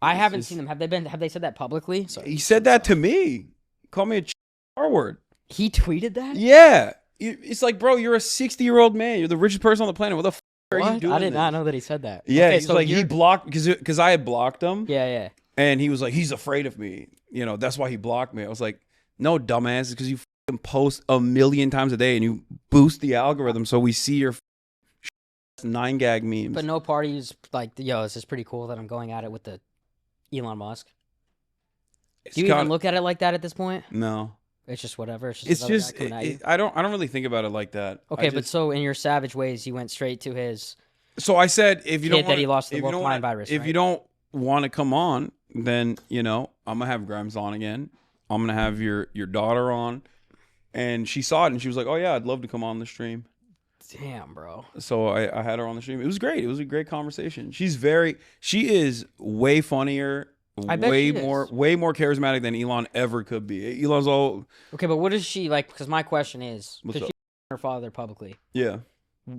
Speaker 1: I
Speaker 2: It's
Speaker 1: haven't
Speaker 2: just-
Speaker 1: seen them. Have they said that publicly? So
Speaker 2: He said that to me. Call me a R word.
Speaker 1: he tweeted that?
Speaker 2: Yeah. It's like, bro, you're a 60-year-old man. You're the richest person on the planet. What the are you
Speaker 1: What?
Speaker 2: doing?
Speaker 1: I did not
Speaker 2: this?
Speaker 1: know that he said that.
Speaker 2: Yeah,
Speaker 1: Okay,
Speaker 2: he's
Speaker 1: so
Speaker 2: like he
Speaker 1: you're-
Speaker 2: blocked because I had blocked him.
Speaker 1: Yeah, yeah.
Speaker 2: And he was like, he's afraid of me. That's why he blocked me. I was like, no, dumbass, it's because you fucking post a million times a day and you boost the algorithm so we see your 9gag memes.
Speaker 1: But no parties like, yo, this is pretty cool that I'm going at it with the Elon Musk. Do you even look at it like that at this point?
Speaker 2: No.
Speaker 1: It's just whatever.
Speaker 2: It's
Speaker 1: another
Speaker 2: just
Speaker 1: guy coming at you.
Speaker 2: I don't really think about it like that.
Speaker 1: Okay, but so in your savage ways, you went straight to his.
Speaker 2: So I said, if you
Speaker 1: Kid
Speaker 2: don't
Speaker 1: that
Speaker 2: wanna,
Speaker 1: he lost to the
Speaker 2: if you
Speaker 1: Wolf
Speaker 2: don't
Speaker 1: Lion
Speaker 2: wanna-
Speaker 1: virus,
Speaker 2: if
Speaker 1: right?
Speaker 2: you don't want to come on, then I'm gonna have Grimes on again. I'm gonna have your daughter on, and she saw it and she was like, oh yeah, I'd love to come on the stream.
Speaker 1: Damn, bro.
Speaker 2: So I had her on the stream. It was great. It was a great conversation. She is way funnier,
Speaker 1: I bet
Speaker 2: way
Speaker 1: she
Speaker 2: more
Speaker 1: is.
Speaker 2: charismatic than Elon ever could be. Elon's all
Speaker 1: Okay, but what is she like? Because my question is,
Speaker 2: What's
Speaker 1: because
Speaker 2: up?
Speaker 1: she her father publicly,
Speaker 2: yeah.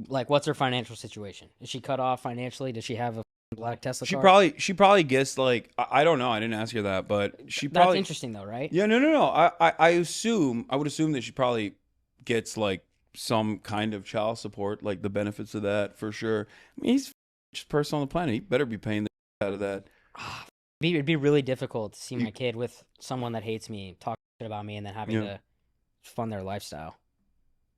Speaker 1: like, what's her financial situation? Is she cut off financially? Does she have a black Tesla
Speaker 2: She
Speaker 1: car?
Speaker 2: probably gets like I don't know. I didn't ask her that, but she
Speaker 1: That's
Speaker 2: probably
Speaker 1: interesting though, right?
Speaker 2: Yeah, no. I would assume that she probably gets like some kind of child support, like the benefits of that for sure. I mean, he's just person on the planet. He better be paying the out of that.
Speaker 1: It'd be really difficult to see my kid with someone that hates me talk shit about me and then having to fund their lifestyle.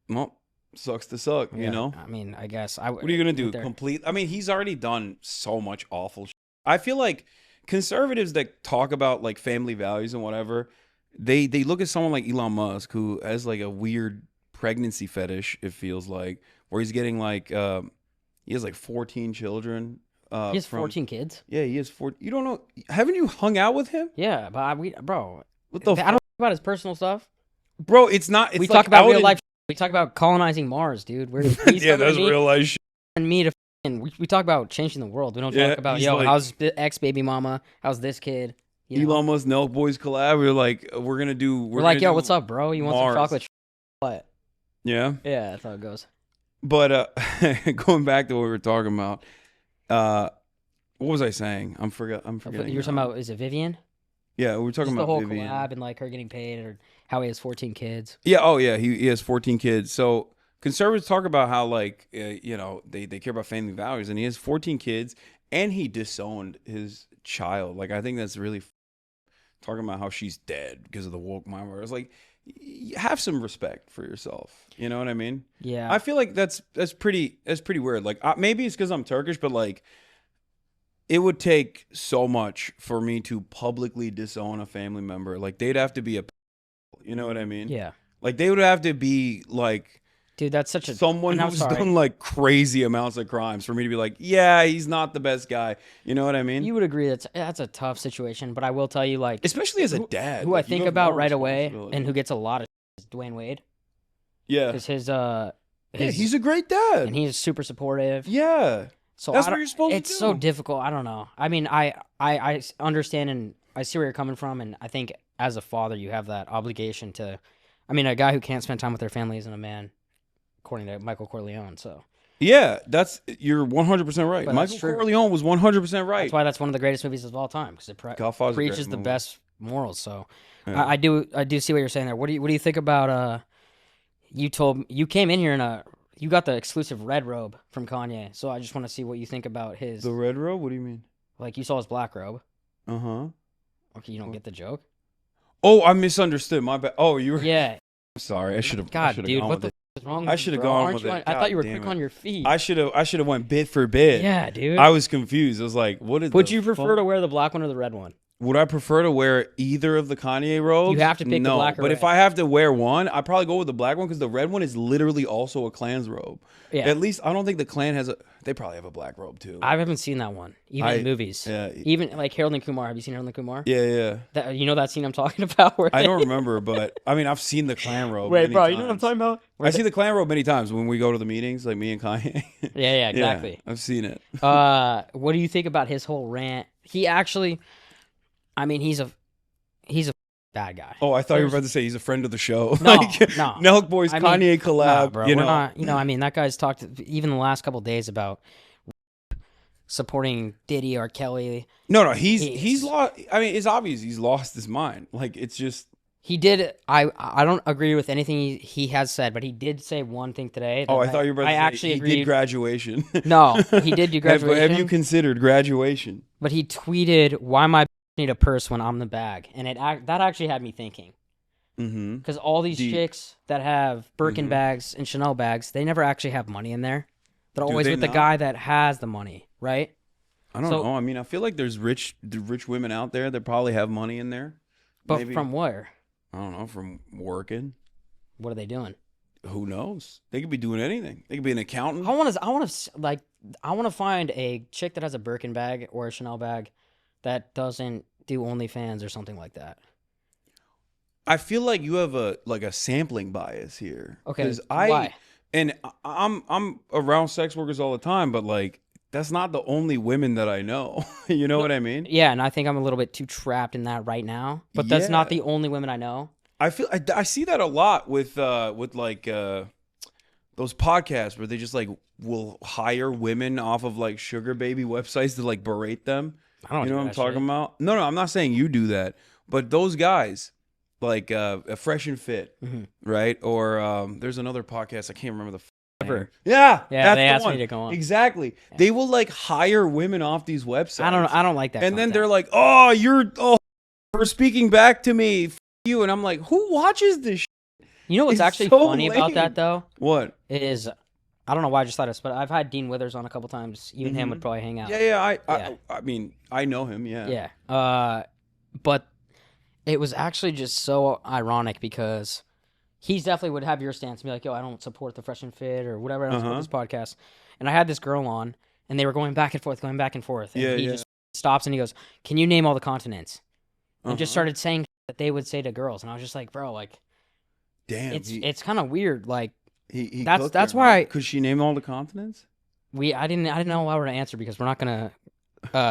Speaker 2: Well, sucks to suck,
Speaker 1: Yeah,
Speaker 2: you know.
Speaker 1: I mean, I guess
Speaker 2: What are you gonna do? Complete? I mean, he's already done so much awful shit. I feel like conservatives that talk about like family values and whatever, they look at someone like Elon Musk who has like a weird pregnancy fetish. It feels like where he's getting like he has like 14 children.
Speaker 1: He has 14 kids.
Speaker 2: Yeah, he has 4. You don't know? Haven't you hung out with him?
Speaker 1: Yeah, but bro,
Speaker 2: What the?
Speaker 1: I don't talk about his personal stuff.
Speaker 2: Bro, it's not. It's
Speaker 1: We
Speaker 2: like
Speaker 1: talk about
Speaker 2: out
Speaker 1: real
Speaker 2: in-
Speaker 1: life. We talk about colonizing Mars, dude.
Speaker 2: Yeah, that's real life shit.
Speaker 1: And me to we talk about changing the world. We don't talk about
Speaker 2: he's
Speaker 1: yo,
Speaker 2: like-
Speaker 1: how's the ex baby mama? How's this kid? You know?
Speaker 2: Elon Musk, Nelk Boys collab. We're like, we're gonna do.
Speaker 1: We're like, yo, what's up, bro? You want
Speaker 2: Mars.
Speaker 1: some chocolate? What?
Speaker 2: Yeah,
Speaker 1: Yeah, that's how it goes.
Speaker 2: but going back to what we were talking about, what was I saying? I'm forgetting.
Speaker 1: You were talking about, is it Vivian?
Speaker 2: Yeah, we were talking
Speaker 1: Just
Speaker 2: about
Speaker 1: the whole
Speaker 2: Vivian.
Speaker 1: collab and like her getting paid, or how he has 14 kids.
Speaker 2: Yeah. Oh, yeah. He has 14 kids. So conservatives talk about how like they care about family values, and he has 14 kids, and he disowned his child. Like I think that's really talking about how she's dead because of the woke mind. Where it's like, have some respect for yourself. You know what I mean?
Speaker 1: Yeah.
Speaker 2: I feel like that's pretty weird. Like maybe it's because I'm Turkish, but like it would take so much for me to publicly disown a family member. Like they'd have to be you know what I mean?
Speaker 1: Yeah.
Speaker 2: Like they would have to be like
Speaker 1: Dude, that's such a
Speaker 2: someone
Speaker 1: and I'm
Speaker 2: who's
Speaker 1: sorry.
Speaker 2: done like crazy amounts of crimes for me to be like, yeah, he's not the best guy. You know what I mean?
Speaker 1: You would agree that's a tough situation, but I will tell you, like,
Speaker 2: Especially as a dad.
Speaker 1: who
Speaker 2: like,
Speaker 1: I think
Speaker 2: you have
Speaker 1: about
Speaker 2: more
Speaker 1: right away
Speaker 2: responsibility.
Speaker 1: and who gets a lot of is Dwayne Wade.
Speaker 2: Yeah.
Speaker 1: Because his
Speaker 2: Yeah, he's a great dad.
Speaker 1: and he's super supportive.
Speaker 2: Yeah.
Speaker 1: So
Speaker 2: That's what you're supposed to
Speaker 1: It's
Speaker 2: do.
Speaker 1: so difficult. I don't know. I mean, I understand and I see where you're coming from, and I think as a father, you have that obligation to. I mean, a guy who can't spend time with their family isn't a man, according to Michael Corleone. So
Speaker 2: Yeah, you're 100% right.
Speaker 1: But that's
Speaker 2: Michael
Speaker 1: true.
Speaker 2: Corleone was 100% right.
Speaker 1: that's why that's one of the greatest movies of all time because it
Speaker 2: Godfather's a great
Speaker 1: preaches the
Speaker 2: movie.
Speaker 1: best morals. So
Speaker 2: Yeah.
Speaker 1: I do see what you're saying there. What do you think about you came in here you got the exclusive red robe from Kanye. So I just want to see what you think about his
Speaker 2: The red robe? What do you mean?
Speaker 1: like you saw his black robe.
Speaker 2: Uh-huh.
Speaker 1: Okay, you don't get the joke.
Speaker 2: Oh, I misunderstood. My bad. Oh, you were
Speaker 1: Yeah.
Speaker 2: I'm sorry. I should have
Speaker 1: God,
Speaker 2: gone
Speaker 1: what
Speaker 2: with
Speaker 1: the
Speaker 2: it.
Speaker 1: f- is wrong?
Speaker 2: I
Speaker 1: with
Speaker 2: should
Speaker 1: you,
Speaker 2: have
Speaker 1: bro?
Speaker 2: gone
Speaker 1: Aren't
Speaker 2: with
Speaker 1: you
Speaker 2: it.
Speaker 1: I thought you were
Speaker 2: God
Speaker 1: quick
Speaker 2: damn
Speaker 1: on
Speaker 2: it.
Speaker 1: your feet.
Speaker 2: I should have went bit for bit.
Speaker 1: Yeah, dude.
Speaker 2: I was confused. I was like, what is
Speaker 1: Would
Speaker 2: the
Speaker 1: you prefer
Speaker 2: fuck?
Speaker 1: to wear the black one or the red one?
Speaker 2: Would I prefer to wear either of the Kanye robes?
Speaker 1: You have to pick the
Speaker 2: no,
Speaker 1: black or
Speaker 2: but if
Speaker 1: red.
Speaker 2: I have to wear one, I'd probably go with the black one because the red one is literally also a Klan's robe.
Speaker 1: Yeah.
Speaker 2: At least I don't think the Klan has a. They probably have a black robe too.
Speaker 1: I haven't seen that one, even in movies.
Speaker 2: Yeah.
Speaker 1: Even like Harold and Kumar. Have you seen Harold and Kumar?
Speaker 2: Yeah.
Speaker 1: That, you know that scene I'm talking about? Where
Speaker 2: I don't remember, but I mean, I've seen the Klan robe.
Speaker 1: Wait,
Speaker 2: many
Speaker 1: bro,
Speaker 2: times.
Speaker 1: you know what I'm talking about?
Speaker 2: I see the Klan robe many times when we go to the meetings, like me and Kanye.
Speaker 1: Yeah, exactly.
Speaker 2: Yeah, I've seen it.
Speaker 1: What do you think about his whole rant? He actually, I mean, he's a bad guy.
Speaker 2: Oh, I thought you were about to say he's a friend of the show.
Speaker 1: No,
Speaker 2: like,
Speaker 1: no.
Speaker 2: Nelk Boys
Speaker 1: I mean,
Speaker 2: Kanye collab.
Speaker 1: Nah, bro,
Speaker 2: you
Speaker 1: we're
Speaker 2: know,
Speaker 1: not. You know, I mean, that guy's talked even the last couple of days about supporting Diddy or Kelly.
Speaker 2: no, he's lost. I mean, it's obvious he's lost his mind. Like, it's just.
Speaker 1: He did. I don't agree with anything he has said, but he did say one thing today. That
Speaker 2: Oh, I thought you were about to say
Speaker 1: actually
Speaker 2: he
Speaker 1: agreed.
Speaker 2: did graduation.
Speaker 1: No, he did do graduation.
Speaker 2: Have you considered graduation?
Speaker 1: But he tweeted, "Why my need a purse when I'm the bag?" And that actually had me thinking.
Speaker 2: Mm-hmm.
Speaker 1: Because all these
Speaker 2: Deep.
Speaker 1: chicks that have Birkin
Speaker 2: Mhm.
Speaker 1: bags and Chanel bags, they never actually have money in there. They're
Speaker 2: Do
Speaker 1: always
Speaker 2: they
Speaker 1: with the
Speaker 2: not?
Speaker 1: guy that has the money, right?
Speaker 2: I don't
Speaker 1: So-
Speaker 2: know. I mean, I feel like there's rich women out there that probably have money in there.
Speaker 1: But
Speaker 2: Maybe.
Speaker 1: from where?
Speaker 2: I don't know, from working.
Speaker 1: What are they doing?
Speaker 2: Who knows? They could be doing anything. They could be an accountant.
Speaker 1: I want to find a chick that has a Birkin bag or a Chanel bag that doesn't do OnlyFans or something like that.
Speaker 2: I feel like you have a sampling bias here.
Speaker 1: Okay,
Speaker 2: 'Cause
Speaker 1: why?
Speaker 2: I'm around sex workers all the time, but like that's not the only women that I know. You know what I mean?
Speaker 1: Yeah, and I think I'm a little bit too trapped in that right now. But that's not
Speaker 2: Yeah.
Speaker 1: the only women I know.
Speaker 2: I feel I see that a lot with like those podcasts where they just like will hire women off of like sugar baby websites to like berate them.
Speaker 1: I don't
Speaker 2: You know
Speaker 1: do
Speaker 2: what I'm
Speaker 1: that
Speaker 2: talking
Speaker 1: shit.
Speaker 2: about? No, I'm not saying you do that, but those guys like a Fresh and Fit,
Speaker 1: Mhm.
Speaker 2: right? Or there's another podcast I can't remember the name.
Speaker 1: Ever.
Speaker 2: Yeah,
Speaker 1: Yeah,
Speaker 2: that's
Speaker 1: they
Speaker 2: the
Speaker 1: asked
Speaker 2: one.
Speaker 1: me to go on.
Speaker 2: Exactly. They will like hire women off these websites.
Speaker 1: I don't like that.
Speaker 2: And then
Speaker 1: content.
Speaker 2: they're like, "Oh, you're for speaking back to me, you." And I'm like, "Who watches this?"
Speaker 1: You know what's
Speaker 2: It's
Speaker 1: actually
Speaker 2: so
Speaker 1: funny about
Speaker 2: lame.
Speaker 1: that though?
Speaker 2: What?
Speaker 1: Is I don't know why I just thought this, but I've had Dean Withers on a couple times. You and him would probably hang out.
Speaker 2: Yeah.
Speaker 1: Yeah.
Speaker 2: I mean, I know him. Yeah.
Speaker 1: Yeah. But it was actually just so ironic because he's definitely would have your stance and be like, "Yo, I don't support the Fresh and Fit or whatever. I don't support this podcast." And I had this girl on, and they were going back and forth. And
Speaker 2: Yeah,
Speaker 1: he
Speaker 2: yeah.
Speaker 1: just stops and he goes, "Can you name all the continents?" And just
Speaker 2: Uh-huh.
Speaker 1: started saying that they would say to girls, and I was just like, "Bro, like,
Speaker 2: Damn.
Speaker 1: it's kind of weird. Like,
Speaker 2: He
Speaker 1: that's why-
Speaker 2: Could she name all the continents?
Speaker 1: I didn't know how to answer because we're not gonna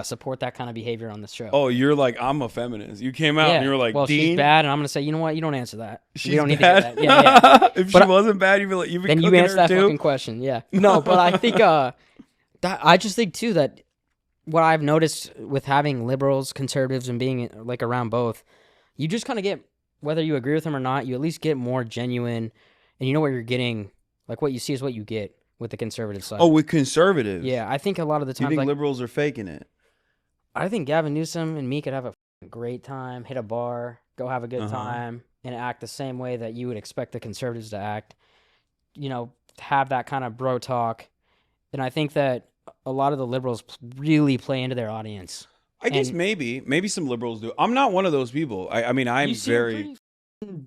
Speaker 1: support that kind of behavior on this show."
Speaker 2: Oh, you're like, I'm a feminist. You came out and you were like,
Speaker 1: well,
Speaker 2: Dean,
Speaker 1: she's bad, and I'm gonna say, you know what? You don't answer that.
Speaker 2: she's
Speaker 1: we don't need
Speaker 2: bad.
Speaker 1: to get that. Yeah.
Speaker 2: If
Speaker 1: But
Speaker 2: she wasn't bad, you'd be like, you'd be
Speaker 1: Then you
Speaker 2: cooking
Speaker 1: answer
Speaker 2: her
Speaker 1: that
Speaker 2: too?
Speaker 1: fucking question. Yeah. No, but I think that I just think too that what I've noticed with having liberals, conservatives, and being like around both, you just kind of get, whether you agree with them or not, you at least get more genuine, and you know what you're getting. Like what you see is what you get with the conservative side.
Speaker 2: Oh, with conservatives.
Speaker 1: yeah. I think a lot of the
Speaker 2: You
Speaker 1: time,
Speaker 2: think
Speaker 1: like,
Speaker 2: liberals are faking it?
Speaker 1: I think Gavin Newsom and me could have a great time, hit a bar, go have a good
Speaker 2: Uh-huh.
Speaker 1: time, and act the same way that you would expect the conservatives to act. You know, have that kind of bro talk. And I think that a lot of the liberals really play into their audience.
Speaker 2: I guess
Speaker 1: And-
Speaker 2: maybe some liberals do. I'm not one of those people. I mean, I'm
Speaker 1: You seem
Speaker 2: very.
Speaker 1: pretty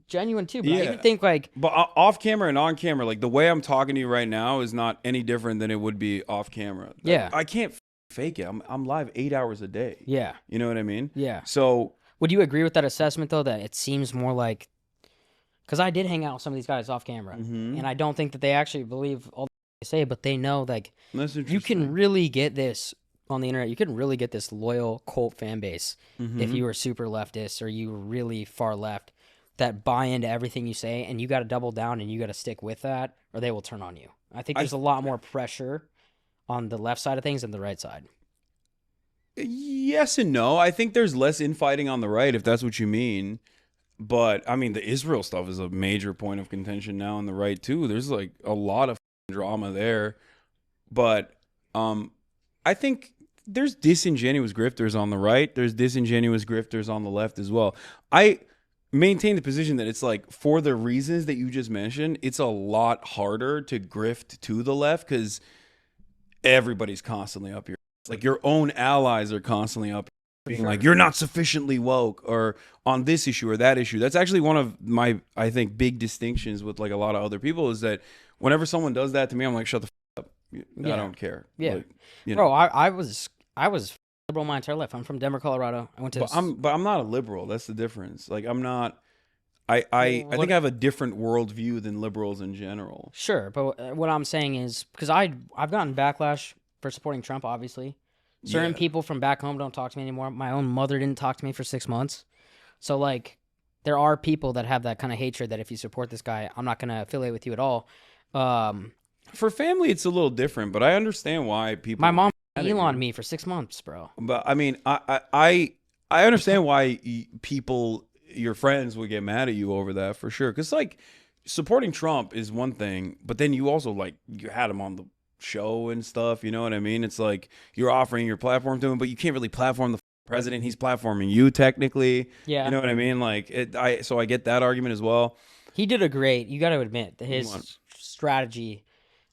Speaker 1: genuine too. But I even think like,
Speaker 2: but off camera and on camera, like the way I'm talking to you right now is not any different than it would be off camera.
Speaker 1: Yeah.
Speaker 2: I can't fake it. I'm live 8 hours a day.
Speaker 1: Yeah.
Speaker 2: You know what I mean?
Speaker 1: Yeah.
Speaker 2: So
Speaker 1: would you agree with that assessment though? That it seems more like, because I did hang out with some of these guys off camera, and I don't think that they actually believe all they say, but they know like you can really get this on the internet. You can really get this loyal cult fan base if you were super leftist or you were really far left that buy into everything you say, and you got to double down and you got to stick with that, or they will turn on you. I think there's a lot more pressure on the left side of things than the right side.
Speaker 2: Yes and no. I think there's less infighting on the right, if that's what you mean. But I mean, the Israel stuff is a major point of contention now on the right too. There's like a lot of drama there. But I think there's disingenuous grifters on the right. There's disingenuous grifters on the left as well. I maintain the position that it's like, for the reasons that you just mentioned, it's a lot harder to grift to the left because everybody's constantly up here. Like your own allies are constantly up here being like, you're not sufficiently woke, or on this issue or that issue. That's actually one of my, I think, big distinctions with like a lot of other people is that whenever someone does that to me, I'm like, shut the f up. I don't care.
Speaker 1: Yeah.
Speaker 2: Like, you know.
Speaker 1: Bro, I was liberal my entire life. I'm from Denver, Colorado. I went to
Speaker 2: But I'm not a liberal. That's the difference. Like I'm not. I think I have a different worldview than liberals in general.
Speaker 1: Sure, but what I'm saying is because I've gotten backlash for supporting Trump. Obviously, certain people from back home don't talk to me anymore. My own mother didn't talk to me for 6 months. So like, there are people that have that kind of hatred that if you support this guy, I'm not going to affiliate with you at all.
Speaker 2: For family, it's a little different, but I understand why people.
Speaker 1: My mom Elon me for 6 months, bro.
Speaker 2: But I mean, I understand why people, your friends, would get mad at you over that for sure. Because like, supporting Trump is one thing, but then you also like you had him on the show and stuff. You know what I mean? It's like you're offering your platform to him, but you can't really platform the president. He's platforming you technically.
Speaker 1: Yeah,
Speaker 2: you know what I mean? Like so I get that argument as well.
Speaker 1: He did a great. You got to admit his strategy.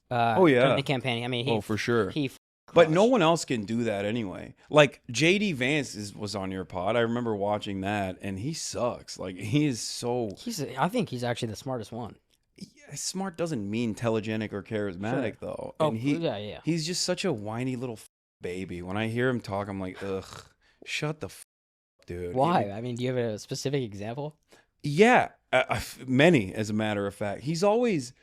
Speaker 1: During the campaign. I mean,
Speaker 2: for sure.
Speaker 1: Crushed.
Speaker 2: But no one else can do that anyway. Like JD Vance was on your pod. I remember watching that, and he sucks. Like he is so.
Speaker 1: I think he's actually the smartest one.
Speaker 2: Yeah, smart doesn't mean telegenic or charismatic though. And he's just such a whiny little baby. When I hear him talk, I'm like, ugh, shut the up, dude.
Speaker 1: Why? I mean, do you have a specific example?
Speaker 2: Yeah, many, as a matter of fact. He's always.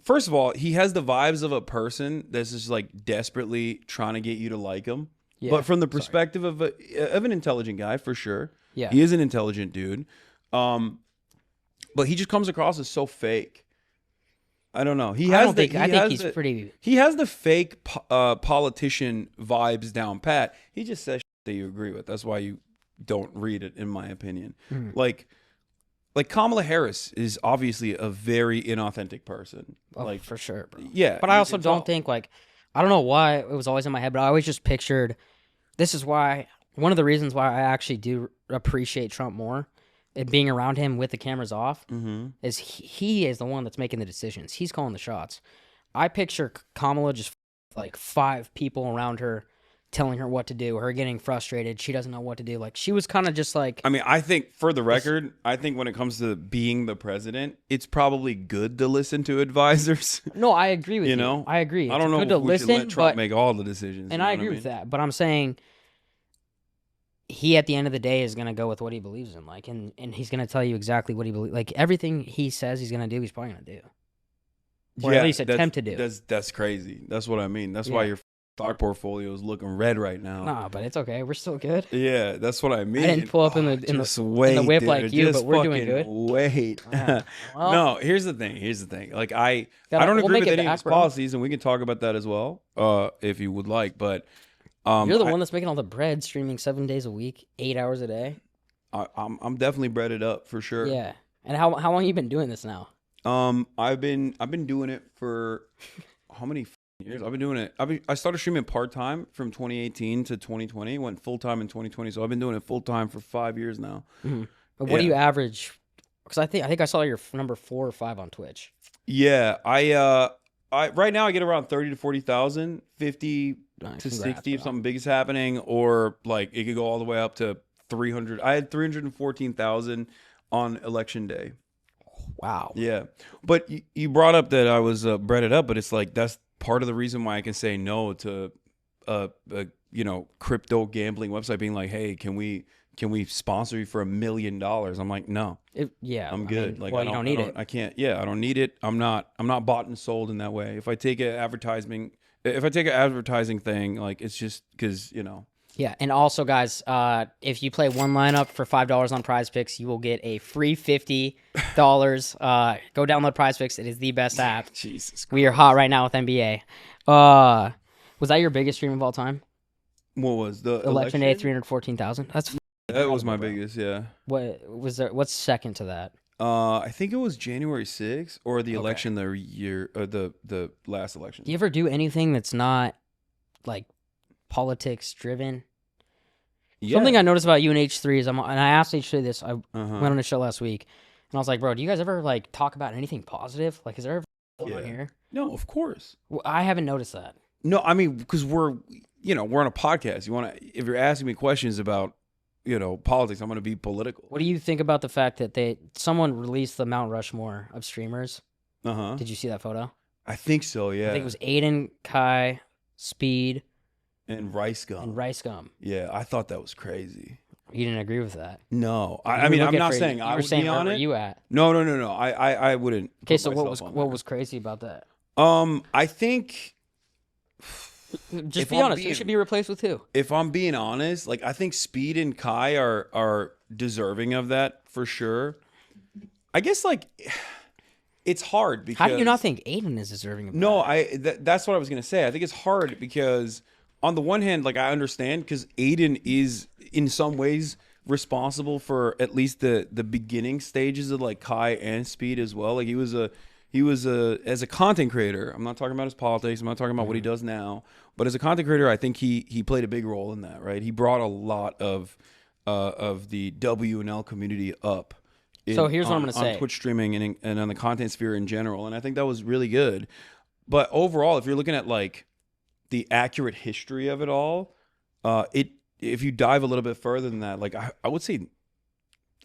Speaker 2: First of all, he has the vibes of a person that's just like desperately trying to get you to like him. Yeah, but from the perspective of an intelligent guy, for sure. Yeah, he is an intelligent dude. But he just comes across as so fake. I don't know. I think he's pretty. He has the fake politician vibes down pat. He just says shit that you agree with. That's why you don't read it, in my opinion. Like Kamala Harris is obviously a very inauthentic person.
Speaker 1: Oh, like for sure, bro.
Speaker 2: Yeah.
Speaker 1: But I also don't think I don't know why it was always in my head, but I always just pictured, this is why, one of the reasons why I actually do appreciate Trump more, and being around him with the cameras off, is he is the one that's making the decisions. He's calling the shots. I picture Kamala just like 5 people around her telling her what to do, her getting frustrated, she doesn't know what to do. Like, she was kind of just like...
Speaker 2: I mean, I think, for the record, I think when it comes to being the president, it's probably good to listen to advisors.
Speaker 1: No, I agree with you.
Speaker 2: Know?
Speaker 1: I agree.
Speaker 2: I don't know if we should let Trump make all the decisions.
Speaker 1: And I agree with that, but I'm saying he, at the end of the day, is going to go with what he believes in, like, and he's going to tell you exactly what he believes. Like, everything he says he's going to do, he's probably going to do. Or at least attempt to do.
Speaker 2: That's crazy. That's what I mean. That's why your stock portfolio is looking red right now.
Speaker 1: Nah, but it's okay. We're still good.
Speaker 2: Yeah, that's what I mean.
Speaker 1: I didn't pull up in the whip like you, but we're doing good.
Speaker 2: Wait. Well, no, here's the thing. Like I don't agree with any of his policies, and we can talk about that as well, if you would like. But
Speaker 1: you're the one that's making all the bread, streaming 7 days a week, 8 hours a day.
Speaker 2: I'm definitely breaded up for sure.
Speaker 1: Yeah. And how long have you been doing this now?
Speaker 2: I've been doing it for how many years? I've been doing it. I started streaming part-time from 2018 to 2020, went full-time in 2020. So I've been doing it full-time for 5 years now.
Speaker 1: Mm-hmm. But what do you average? Because I think I saw your number 4 or 5 on Twitch.
Speaker 2: Yeah, I right now I get around 30 to 40,000, 50 to 60 if something big is happening, or like it could go all the way up to 300. I had 314,000 on election day.
Speaker 1: Wow.
Speaker 2: Yeah, but you brought up that I was bred it up, but it's like that's part of the reason why I can say no to crypto gambling website being like, hey, can we sponsor you for $1 million? I'm like, no, I'm good. Like,
Speaker 1: well, you don't need it.
Speaker 2: I can't. Yeah, I don't need it. I'm not bought and sold in that way. If I take an advertising thing, like it's just because
Speaker 1: Yeah, and also, guys, if you play one lineup for $5 on Prize Picks, you will get a free $50. Go download Prize Picks. It is the best app.
Speaker 2: Jesus Christ.
Speaker 1: We are hot right now with NBA. Was that your biggest stream of all time?
Speaker 2: What was the
Speaker 1: Election Day? 314,000.
Speaker 2: That was my biggest. Yeah.
Speaker 1: What was there? What's second to that?
Speaker 2: I think it was January 6th or the election the last election.
Speaker 1: Do you ever do anything that's not like politics driven?
Speaker 2: Yeah.
Speaker 1: Something I noticed about you and H3 is and I asked H3 this. I went on a show last week, and I was like, "Bro, do you guys ever like talk about anything positive? Like, is there ever on here?"
Speaker 2: No, of course.
Speaker 1: Well, I haven't noticed that.
Speaker 2: No, I mean because we're on a podcast. If you're asking me questions about politics, I'm going to be political.
Speaker 1: What do you think about the fact that someone released the Mount Rushmore of streamers? Did you see that photo?
Speaker 2: I think so. Yeah.
Speaker 1: I think it was Aiden, Kai, Speed,
Speaker 2: and Rice Gum. Yeah, I thought that was crazy.
Speaker 1: You didn't agree with that?
Speaker 2: No, I mean, I'm not saying I would be on it.
Speaker 1: Where were you at?
Speaker 2: No. I wouldn't.
Speaker 1: Okay, so what was crazy about that?
Speaker 2: I think.
Speaker 1: Just be honest. Who should be replaced with who?
Speaker 2: If I'm being honest, like I think Speed and Kai are deserving of that for sure. I guess like it's hard because
Speaker 1: how do you not think Aiden is deserving of that?
Speaker 2: No, that's what I was gonna say. I think it's hard because on the one hand, like I understand because Aiden is in some ways responsible for at least the beginning stages of like Kai and Speed as well. Like he was as a content creator. I'm not talking about his politics. I'm not talking about what he does now. But as a content creator, I think he played a big role in that. Right? He brought a lot of the W and L community up.
Speaker 1: So here's what I'm going to say
Speaker 2: on Twitch streaming and on the content sphere in general, and I think that was really good. But overall, if you're looking at like the accurate history of it all, if you dive a little bit further than that, like I would say,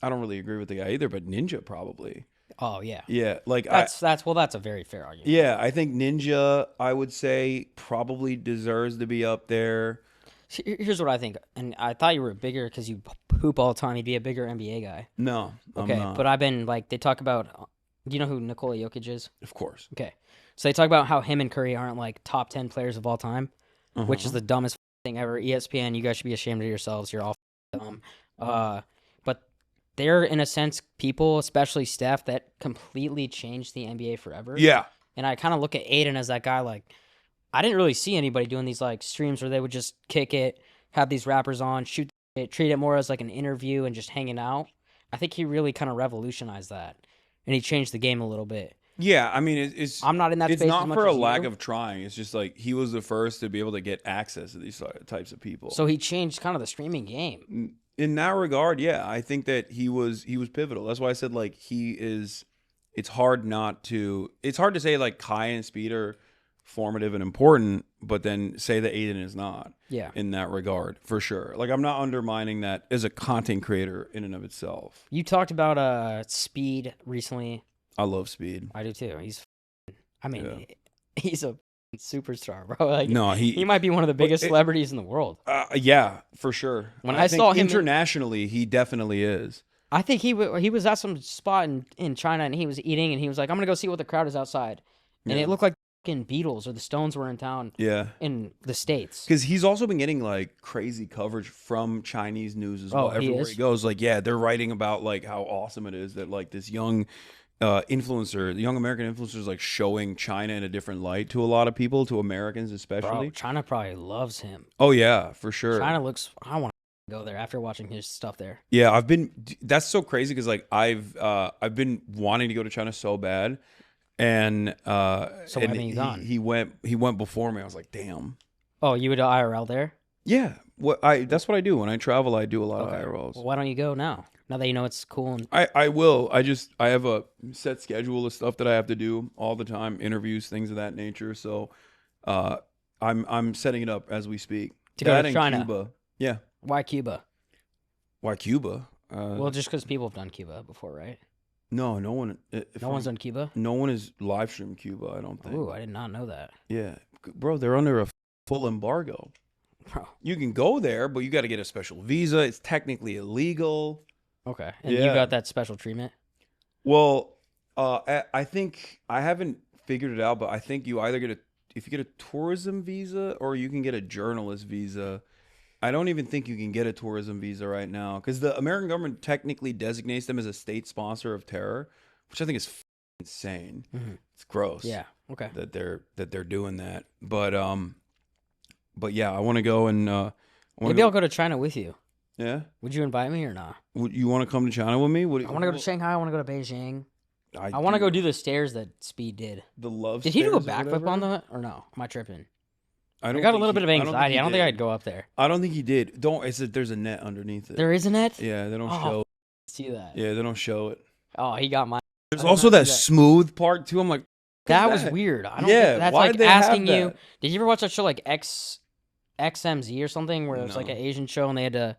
Speaker 2: I don't really agree with the guy either, but Ninja probably.
Speaker 1: Oh yeah,
Speaker 2: yeah. Like
Speaker 1: that's a very fair argument.
Speaker 2: Yeah, I think Ninja, I would say, probably deserves to be up there.
Speaker 1: Here's what I think, and I thought you were bigger because you hoop all the time. You'd be a bigger NBA guy.
Speaker 2: No,
Speaker 1: okay,
Speaker 2: I'm not.
Speaker 1: But I've been like they talk about. Do you know who Nikola Jokic is?
Speaker 2: Of course.
Speaker 1: Okay, so they talk about how him and Curry aren't like top 10 players of all time, which is the dumbest thing ever. ESPN, you guys should be ashamed of yourselves. You're all dumb. But they're in a sense people, especially Steph, that completely changed the NBA forever.
Speaker 2: Yeah.
Speaker 1: And I kind of look at Aiden as that guy. Like, I didn't really see anybody doing these like streams where they would just kick it, have these rappers on, shoot it, treat it more as like an interview and just hanging out. I think he really kind of revolutionized that, and he changed the game a little bit.
Speaker 2: Yeah, I mean,
Speaker 1: I'm not in that space.
Speaker 2: It's not
Speaker 1: as much
Speaker 2: for a
Speaker 1: as
Speaker 2: lack
Speaker 1: you.
Speaker 2: of trying. It's just like he was the first to be able to get access to these types of people.
Speaker 1: So he changed kind of the streaming game.
Speaker 2: In that regard, yeah, I think that he was pivotal. That's why I said like he is. It's hard to say like Kai and Speed are formative and important, but then say that Aiden is not.
Speaker 1: Yeah.
Speaker 2: In that regard, for sure. Like I'm not undermining that as a content creator in and of itself.
Speaker 1: You talked about Speed recently.
Speaker 2: I love Speed.
Speaker 1: I do too. He's a superstar, bro. Like,
Speaker 2: no,
Speaker 1: he might be one of the biggest celebrities in the world.
Speaker 2: Yeah, for sure.
Speaker 1: When I saw him
Speaker 2: internationally, he definitely is.
Speaker 1: I think he was at some spot in China and he was eating and he was like, I'm gonna go see what the crowd is outside, and it looked like fucking Beatles or the Stones were in town.
Speaker 2: Yeah,
Speaker 1: in the States.
Speaker 2: Because he's also been getting like crazy coverage from Chinese news as well. Everywhere he goes, like they're writing about like how awesome it is that like this young influencer, the young American influencer, is like showing China in a different light to a lot of people, to Americans especially.
Speaker 1: Bro, China probably loves him.
Speaker 2: Oh yeah, for sure.
Speaker 1: I want to go there after watching his stuff there.
Speaker 2: Yeah, that's so crazy because like I've been wanting to go to China so bad, and
Speaker 1: so why haven't you gone?
Speaker 2: He went before me. I was like, damn.
Speaker 1: Oh, you would IRL there?
Speaker 2: Yeah, that's what I do when I travel. I do a lot of IRLs.
Speaker 1: Well, why don't you go now? Now that you know it's cool. And
Speaker 2: I will. I have a set schedule of stuff that I have to do all the time, interviews, things of that nature. So, I'm setting it up as we speak.
Speaker 1: To go to China.
Speaker 2: Cuba. Yeah.
Speaker 1: Why Cuba?
Speaker 2: Why Cuba?
Speaker 1: Well, just because people have done Cuba before, right?
Speaker 2: No one.
Speaker 1: No one's done Cuba?
Speaker 2: No one has live streamed Cuba, I don't think.
Speaker 1: Ooh, I did not know that.
Speaker 2: Yeah. Bro, they're under a full embargo.
Speaker 1: Bro.
Speaker 2: You can go there, but you got to get a special visa. It's technically illegal.
Speaker 1: Okay. And you got that special treatment?
Speaker 2: Well, I think I haven't figured it out, but I think you either if you get a tourism visa or you can get a journalist visa. I don't even think you can get a tourism visa right now because the American government technically designates them as a state sponsor of terror, which I think is insane. Mm-hmm. It's gross.
Speaker 1: Yeah. Okay.
Speaker 2: That they're doing that, but yeah, I want to go and
Speaker 1: maybe I'll go to China with you.
Speaker 2: Yeah.
Speaker 1: Would you invite me or not?
Speaker 2: Would you want to come to China with me?
Speaker 1: I want to go to Shanghai. I want to go to Beijing. I want to go do the stairs that Speed did.
Speaker 2: The love.
Speaker 1: Did he do a backflip on the or no? Am I tripping? I got a little bit of anxiety. I don't think I'd go up there.
Speaker 2: I don't think he did. There's a net underneath it.
Speaker 1: There is a net?
Speaker 2: Yeah, they don't show.
Speaker 1: See that?
Speaker 2: Yeah, they don't show it.
Speaker 1: Oh, he got mine.
Speaker 2: There's also that smooth part too. I'm like,
Speaker 1: that was weird. I don't think that's like asking you. Did you ever watch that show like XMZ or something where it was like an Asian show and they had to?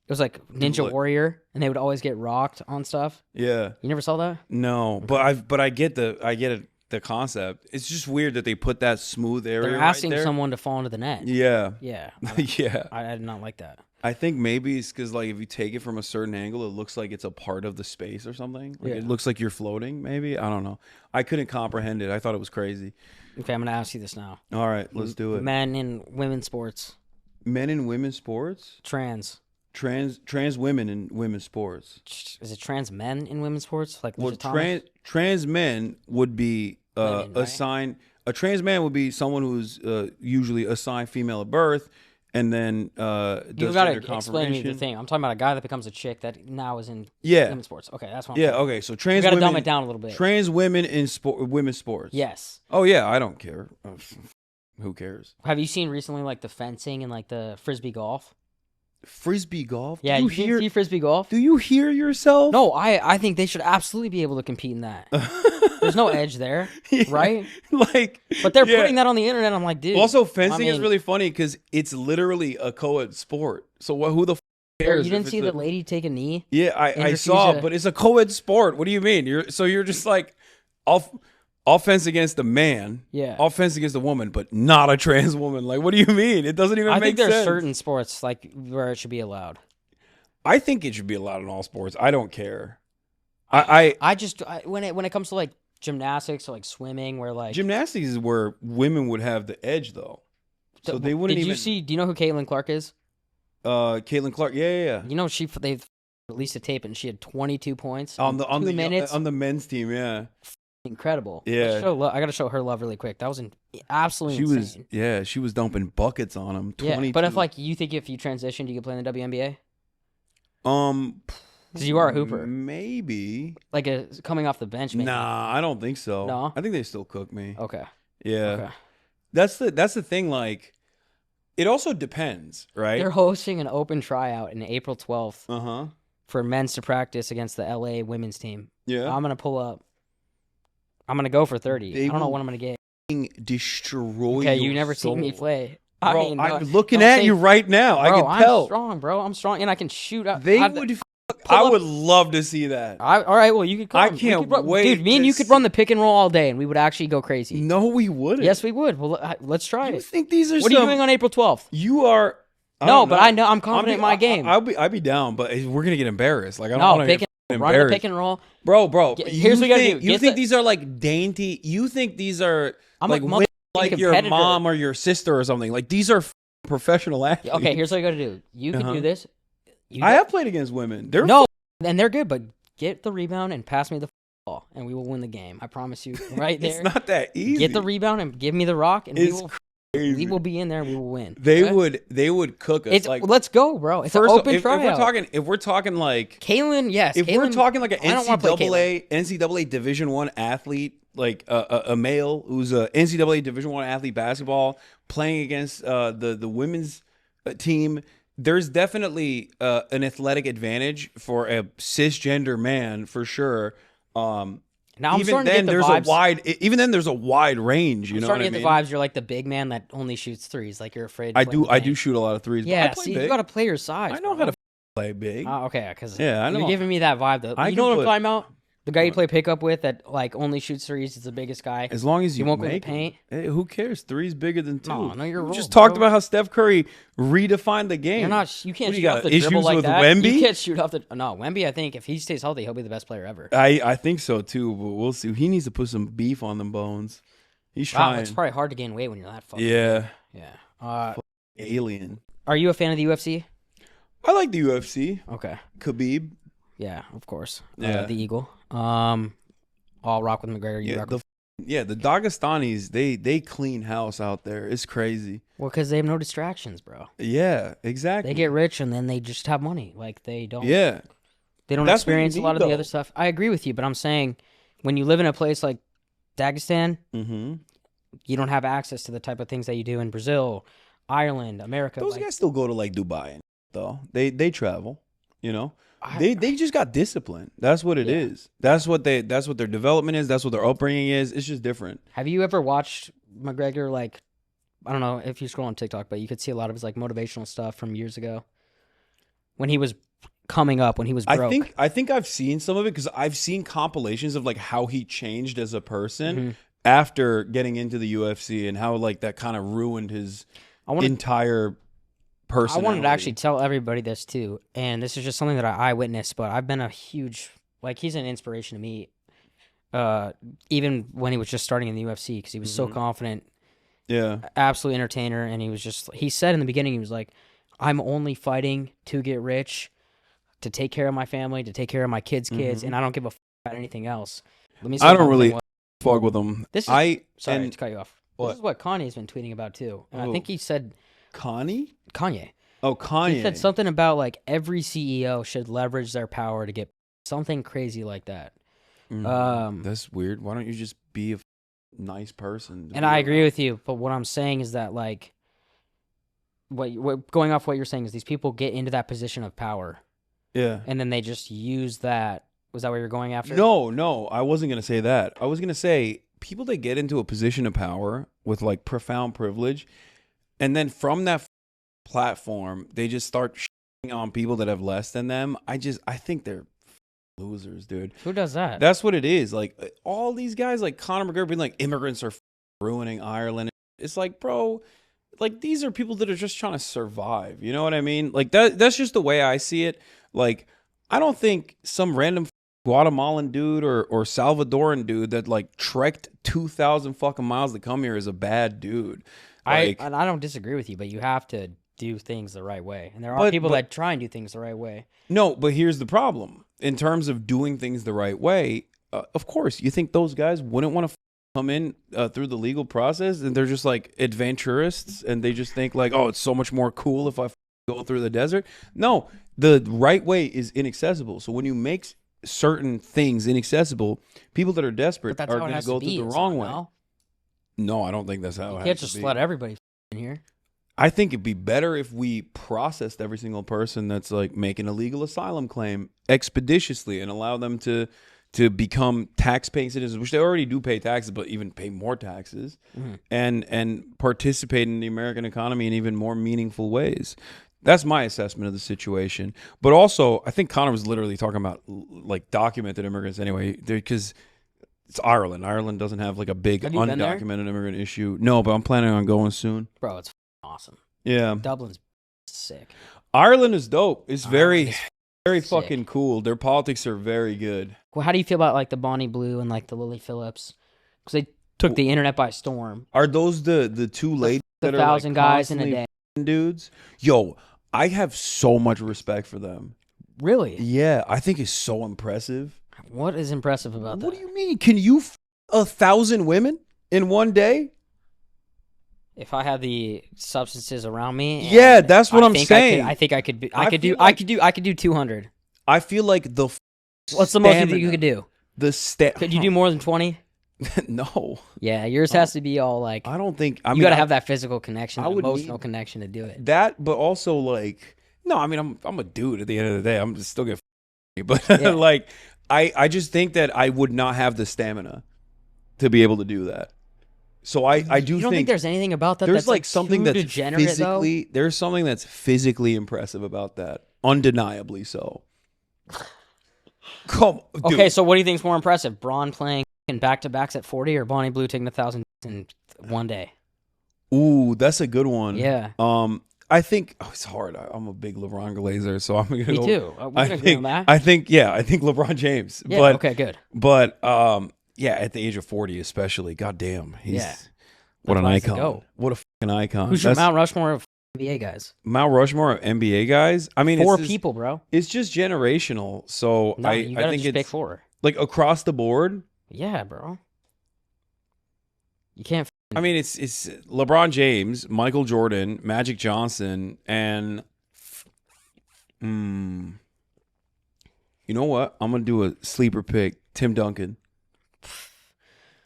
Speaker 1: It was like Ninja Warrior and they would always get rocked on stuff.
Speaker 2: Yeah.
Speaker 1: You never saw that?
Speaker 2: No, but I get the concept. It's just weird that they put that smooth area.
Speaker 1: They're asking someone to fall into the net.
Speaker 2: Yeah.
Speaker 1: Yeah.
Speaker 2: Yeah.
Speaker 1: I did not like that.
Speaker 2: I think maybe it's because like if you take it from a certain angle, it looks like it's a part of the space or something. Like it looks like you're floating. Maybe I don't know. I couldn't comprehend it. I thought it was crazy.
Speaker 1: Okay, I'm gonna ask you this now.
Speaker 2: All right, let's do it.
Speaker 1: Men in women's sports.
Speaker 2: Men in women's sports.
Speaker 1: Trans
Speaker 2: women in women's sports.
Speaker 1: Is it trans men in women's sports? Like
Speaker 2: trans men would be
Speaker 1: women, right?
Speaker 2: assigned. A trans man would be someone who's usually assigned female at birth, and then does
Speaker 1: you gotta
Speaker 2: gender
Speaker 1: explain me the thing. I'm talking about a guy that becomes a chick that now is in women's sports. Okay, that's what I'm saying.
Speaker 2: Okay. So trans.
Speaker 1: You gotta
Speaker 2: women,
Speaker 1: dumb it down a little bit.
Speaker 2: Trans women in women's sports.
Speaker 1: Yes.
Speaker 2: Oh yeah, I don't care. Who cares?
Speaker 1: Have you seen recently like the fencing and like the frisbee golf?
Speaker 2: Frisbee golf?
Speaker 1: Yeah, you see frisbee golf?
Speaker 2: Do you hear yourself?
Speaker 1: No, I think they should absolutely be able to compete in that. There's no edge there, right? But they're putting that on the internet. I'm like, dude.
Speaker 2: Also, fencing is really funny because it's literally a co-ed sport. So who the cares?
Speaker 1: You didn't see the lady take a knee?
Speaker 2: Yeah, I saw, but it's a co-ed sport. What do you mean? You're just like, offense against a man, offense against a woman, but not a trans woman. Like, what do you mean? It doesn't even make sense. I think there's
Speaker 1: certain sports like where it should be allowed.
Speaker 2: I think it should be allowed in all sports. I don't care.
Speaker 1: When it comes to like gymnastics or like swimming, where like
Speaker 2: gymnastics is where women would have the edge though. So they wouldn't even.
Speaker 1: Do you know who Caitlin Clark is?
Speaker 2: Caitlin Clark. Yeah.
Speaker 1: You know they released a tape and she had 22 points
Speaker 2: on the
Speaker 1: 2 minutes
Speaker 2: on the men's team. Yeah.
Speaker 1: Incredible.
Speaker 2: Yeah.
Speaker 1: I got to show her love really quick. That was absolutely insane.
Speaker 2: She was dumping buckets on him. 22.
Speaker 1: Yeah, but if you transitioned, you could play in the WNBA? Because you are a hooper.
Speaker 2: Maybe.
Speaker 1: Like coming off the bench, maybe.
Speaker 2: Nah, I don't think so.
Speaker 1: No?
Speaker 2: I think they still cook me.
Speaker 1: Okay.
Speaker 2: Yeah.
Speaker 1: Okay.
Speaker 2: That's the thing, like, it also depends, right?
Speaker 1: They're hosting an open tryout in April 12th.
Speaker 2: Uh-huh.
Speaker 1: For men's to practice against the LA women's team.
Speaker 2: Yeah.
Speaker 1: I'm going to pull up. I'm going to go for 30. I don't know what I'm going to
Speaker 2: get. Destroy
Speaker 1: Okay, you never seen me play.
Speaker 2: Bro, I'm looking at you right now.
Speaker 1: Bro,
Speaker 2: I can tell.
Speaker 1: I'm strong, bro. I'm strong, and I can shoot out.
Speaker 2: I would love to see that.
Speaker 1: All right, well, you could come.
Speaker 2: I can't wait.
Speaker 1: Dude, me and you could run the pick and roll all day, and we would actually go crazy.
Speaker 2: No, we wouldn't.
Speaker 1: Yes, we would. Well, let's try it.
Speaker 2: You think these are
Speaker 1: What are you doing on April 12th?
Speaker 2: You are...
Speaker 1: No, but I know I'm confident in my game.
Speaker 2: I'd be down, but we're going to get embarrassed. Like, I don't want to
Speaker 1: run the pick and roll.
Speaker 2: Bro.
Speaker 1: Here's what you got to do.
Speaker 2: You think these are like dainty... You think these are like your mom or your sister or something. Like, these are professional athletes.
Speaker 1: Okay, here's what you got to do. You can do this.
Speaker 2: I have played against women.
Speaker 1: And they're good, but get the rebound and pass me the ball, and we will win the game. I promise you, right there.
Speaker 2: It's not that easy.
Speaker 1: Get the rebound and give me the rock, and we will be in there. We will win.
Speaker 2: They would cook us.
Speaker 1: Let's go, bro. It's an open tryout.
Speaker 2: If we're talking like
Speaker 1: Caitlin, yes.
Speaker 2: If we're talking like an NCAA Division I athlete, like a male who's a NCAA Division I athlete basketball playing against the women's team. There's definitely an athletic advantage for a cisgender man for sure. Now even then, there's a wide range. You know what I mean?
Speaker 1: Starting to get the vibes. You're like the big man that only shoots threes. Like you're afraid.
Speaker 2: I do shoot a lot of threes.
Speaker 1: Yeah, see, you got to play your size.
Speaker 2: I know how to play big.
Speaker 1: Okay, because
Speaker 2: Yeah, I know.
Speaker 1: you're giving me that vibe though.
Speaker 2: I
Speaker 1: You know
Speaker 2: could
Speaker 1: what I'm
Speaker 2: put-
Speaker 1: talking about? The guy you play pickup with that like only shoots threes is the biggest guy.
Speaker 2: As long as
Speaker 1: He
Speaker 2: you
Speaker 1: won't go in the
Speaker 2: make 'em.
Speaker 1: paint.
Speaker 2: Hey, who cares? Three's bigger than two.
Speaker 1: No, you're
Speaker 2: We
Speaker 1: wrong,
Speaker 2: just talked
Speaker 1: bro.
Speaker 2: about how Steph Curry redefined the game.
Speaker 1: You're not. You can't
Speaker 2: What do
Speaker 1: shoot
Speaker 2: you
Speaker 1: off
Speaker 2: got,
Speaker 1: the dribble
Speaker 2: issues
Speaker 1: like
Speaker 2: with
Speaker 1: that.
Speaker 2: Wemby?
Speaker 1: You can't shoot off the. No, Wemby. I think if he stays healthy, he'll be the best player ever.
Speaker 2: I think so too, but we'll see. He needs to put some beef on them bones. He's
Speaker 1: Wow,
Speaker 2: trying.
Speaker 1: it's probably hard to gain weight when you're that fucking.
Speaker 2: Yeah,
Speaker 1: Yeah.
Speaker 2: alien.
Speaker 1: Are you a fan of the UFC?
Speaker 2: I like the UFC.
Speaker 1: Okay.
Speaker 2: Khabib.
Speaker 1: Yeah, of course.
Speaker 2: Yeah.
Speaker 1: The Eagle. I'll rock with McGregor. You rock with.
Speaker 2: The Dagestanis, they clean house out there. It's crazy.
Speaker 1: Well, because they have no distractions, bro.
Speaker 2: Yeah, exactly.
Speaker 1: They get rich and then they just have money. Like they don't.
Speaker 2: Yeah,
Speaker 1: They don't
Speaker 2: That's what you
Speaker 1: experience a lot
Speaker 2: need,
Speaker 1: of the
Speaker 2: though.
Speaker 1: other stuff. I agree with you, but I'm saying when you live in a place like Dagestan,
Speaker 2: mm-hmm.
Speaker 1: you don't have access to the type of things that you do in Brazil, Ireland, America.
Speaker 2: Those
Speaker 1: like,
Speaker 2: guys still go to like Dubai, though. They travel. You know,
Speaker 1: I-
Speaker 2: they just got discipline. That's what it is. That's what their development is. That's what their upbringing is. It's just different.
Speaker 1: Have you ever watched McGregor? Like, I don't know if you scroll on TikTok, but you could see a lot of his like motivational stuff from years ago when he was coming up, when he was broke.
Speaker 2: I think I've seen some of it because I've seen compilations of like how he changed as a person
Speaker 1: Mm-hmm.
Speaker 2: after getting into the UFC and how like that kind of ruined his entire personality.
Speaker 1: I wanted to actually tell everybody this too, and this is just something that I witnessed, but I've been a huge, like, he's an inspiration to me, even when he was just starting in the UFC, because he was so confident, absolute entertainer, and he said in the beginning, he was like, I'm only fighting to get rich, to take care of my family, to take care of my kids' and I don't give a about anything else. Let me say
Speaker 2: I don't
Speaker 1: one
Speaker 2: really
Speaker 1: thing.
Speaker 2: fuck with him.
Speaker 1: Sorry to cut you off.
Speaker 2: What?
Speaker 1: This is what Kanye's been tweeting about too, and I think he said
Speaker 2: Kanye.
Speaker 1: Oh,
Speaker 2: Kanye.
Speaker 1: He said something about like every CEO should leverage their power to get something crazy like that.
Speaker 2: That's weird. Why don't you just be a nice person?
Speaker 1: And I agree with you, but what I'm saying is that like, what going off what you're saying is these people get into that position of power, and then they just use that. Was that what you're going after?
Speaker 2: No, I wasn't gonna say that. I was gonna say people that get into a position of power with like profound privilege, and then from that platform, they just start shitting on people that have less than them. I think they're losers, dude.
Speaker 1: Who does that?
Speaker 2: That's what it is. Like all these guys, like Conor McGregor, being like immigrants are ruining Ireland. It's like, bro, like these are people that are just trying to survive. You know what I mean? Like that's just the way I see it. Like I don't think some random Guatemalan dude or Salvadoran dude that like trekked 2,000 fucking miles to come here is a bad dude. Like,
Speaker 1: I don't disagree with you, but you have to do things the right way, and there are people that try and do things the right way.
Speaker 2: No, but here's the problem. In terms of doing things the right way, of course, you think those guys wouldn't want to come in through the legal process, and they're just like adventurists, and they just think like, oh, it's so much more cool if I go through the desert. No, the right way is inaccessible. So when you make certain things inaccessible, people that are desperate are going to go through the wrong way. No, I don't think that's how it has to be.
Speaker 1: You can't just let everybody in here.
Speaker 2: I think it'd be better if we processed every single person that's like making a legal asylum claim expeditiously and allow them to become tax-paying citizens, which they already do pay taxes, but even pay more taxes, and participate in the American economy in even more meaningful ways. That's my assessment of the situation. But also, I think Connor was literally talking about like documented immigrants anyway, because it's Ireland. Ireland doesn't have like a big undocumented immigrant issue. No, but I'm planning on going soon.
Speaker 1: Bro, it's awesome.
Speaker 2: Yeah.
Speaker 1: Dublin's sick.
Speaker 2: Ireland is dope. It's very
Speaker 1: sick.
Speaker 2: fucking cool. Their politics are very good.
Speaker 1: Well, how do you feel about like the Bonnie Blue and like the Lily Phillips? Because they took the internet by storm.
Speaker 2: Are those the two ladies that are
Speaker 1: 1,000
Speaker 2: like
Speaker 1: guys in a day?
Speaker 2: Dudes? Yo, I have so much respect for them.
Speaker 1: Really?
Speaker 2: Yeah, I think it's so impressive.
Speaker 1: What is impressive about that?
Speaker 2: What do you mean? Can you 1,000 women in one day?
Speaker 1: If I had the substances around me,
Speaker 2: yeah, that's what I'm saying.
Speaker 1: I think I could do. I could do 200.
Speaker 2: I feel like the.
Speaker 1: What's the most you could do?
Speaker 2: Could
Speaker 1: you do more than 20?
Speaker 2: No.
Speaker 1: Yeah, yours has to be all like.
Speaker 2: I don't think.
Speaker 1: You got to have that physical connection, emotional connection to do it.
Speaker 2: That, but also like, no, I mean, I'm a dude at the end of the day. I'm just still gonna, but like, I just think that I would not have the stamina to be able to do that. So I do.
Speaker 1: You don't think there's anything about that?
Speaker 2: There's
Speaker 1: that's
Speaker 2: like something that's
Speaker 1: degenerate,
Speaker 2: physically. There's something that's physically impressive about that. undeniably so. Come, dude.
Speaker 1: Okay, so what do you think is more impressive? Braun playing in back-to-backs at 40 or Bonnie Blue taking 1,000 in one day?
Speaker 2: Ooh, that's a good one.
Speaker 1: Yeah.
Speaker 2: I think it's hard. I'm a big LeBron glazer, so I'm gonna
Speaker 1: Me
Speaker 2: go.
Speaker 1: too. We can agree on that.
Speaker 2: I think LeBron James.
Speaker 1: Yeah,
Speaker 2: but,
Speaker 1: okay, good.
Speaker 2: But yeah, at the age of 40 especially, goddamn, he's what an icon. What a fucking icon.
Speaker 1: Who's your Mount Rushmore of NBA guys?
Speaker 2: Mount Rushmore of NBA guys? I mean,
Speaker 1: four people, bro.
Speaker 2: It's just generational. So
Speaker 1: no, you gotta
Speaker 2: I think
Speaker 1: just
Speaker 2: it's
Speaker 1: pick four.
Speaker 2: Like across the board.
Speaker 1: Yeah, bro. You can't.
Speaker 2: I mean, it's LeBron James, Michael Jordan, Magic Johnson, and you know what? I'm gonna do a sleeper pick, Tim Duncan.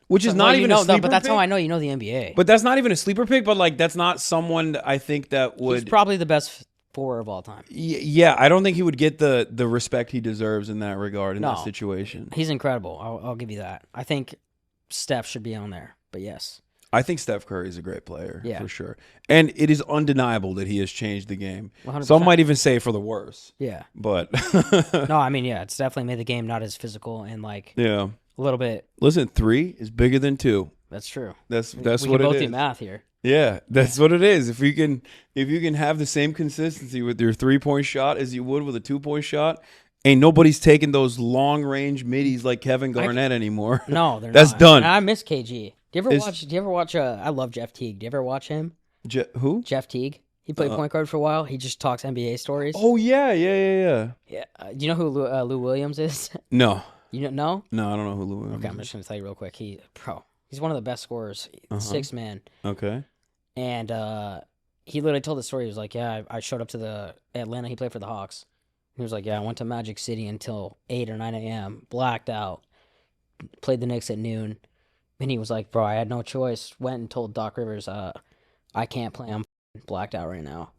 Speaker 2: Which is not even a sleeper pick.
Speaker 1: But that's how I know you know the NBA.
Speaker 2: But that's not even a sleeper pick, but like that's not someone that I think that would...
Speaker 1: He's probably the best four of all time.
Speaker 2: Yeah, I don't think he would get the respect he deserves in that regard, in that situation.
Speaker 1: He's incredible. I'll give you that. I think Steph should be on there, but yes.
Speaker 2: I think Steph Curry is a great player, for sure. And it is undeniable that he has changed the game.
Speaker 1: 100%.
Speaker 2: Some might even say for the worse.
Speaker 1: Yeah.
Speaker 2: But...
Speaker 1: no, I mean, yeah, it's definitely made the game not as physical and like...
Speaker 2: Yeah.
Speaker 1: A little bit.
Speaker 2: Listen, 3 is bigger than 2.
Speaker 1: That's true.
Speaker 2: That's
Speaker 1: we
Speaker 2: what it is.
Speaker 1: We can both do math here.
Speaker 2: Yeah, that's what it is. If you can have the same consistency with your 3-point shot as you would with a 2-point shot, ain't nobody's taking those long range middies like Kevin Garnett anymore.
Speaker 1: No, they're
Speaker 2: that's
Speaker 1: not.
Speaker 2: done.
Speaker 1: And I miss KG. Do you ever watch? I love Jeff Teague. Do you ever watch him?
Speaker 2: Who?
Speaker 1: Jeff Teague. He played point guard for a while. He just talks NBA stories.
Speaker 2: Oh yeah.
Speaker 1: Yeah. Do you know who Lou Williams is?
Speaker 2: No.
Speaker 1: You don't know?
Speaker 2: No, I don't know who Lou Williams is.
Speaker 1: Okay, I'm just gonna tell you real quick. He's one of the best scorers. 6 man.
Speaker 2: Okay.
Speaker 1: And he literally told the story. He was like, "Yeah, I showed up to the Atlanta. He played for the Hawks. He was like, "Yeah, I went to Magic City until 8 or 9 a.m. Blacked out. Played the Knicks at noon." And he was like, "Bro, I had no choice. Went and told Doc Rivers, I can't play. I'm blacked out right now."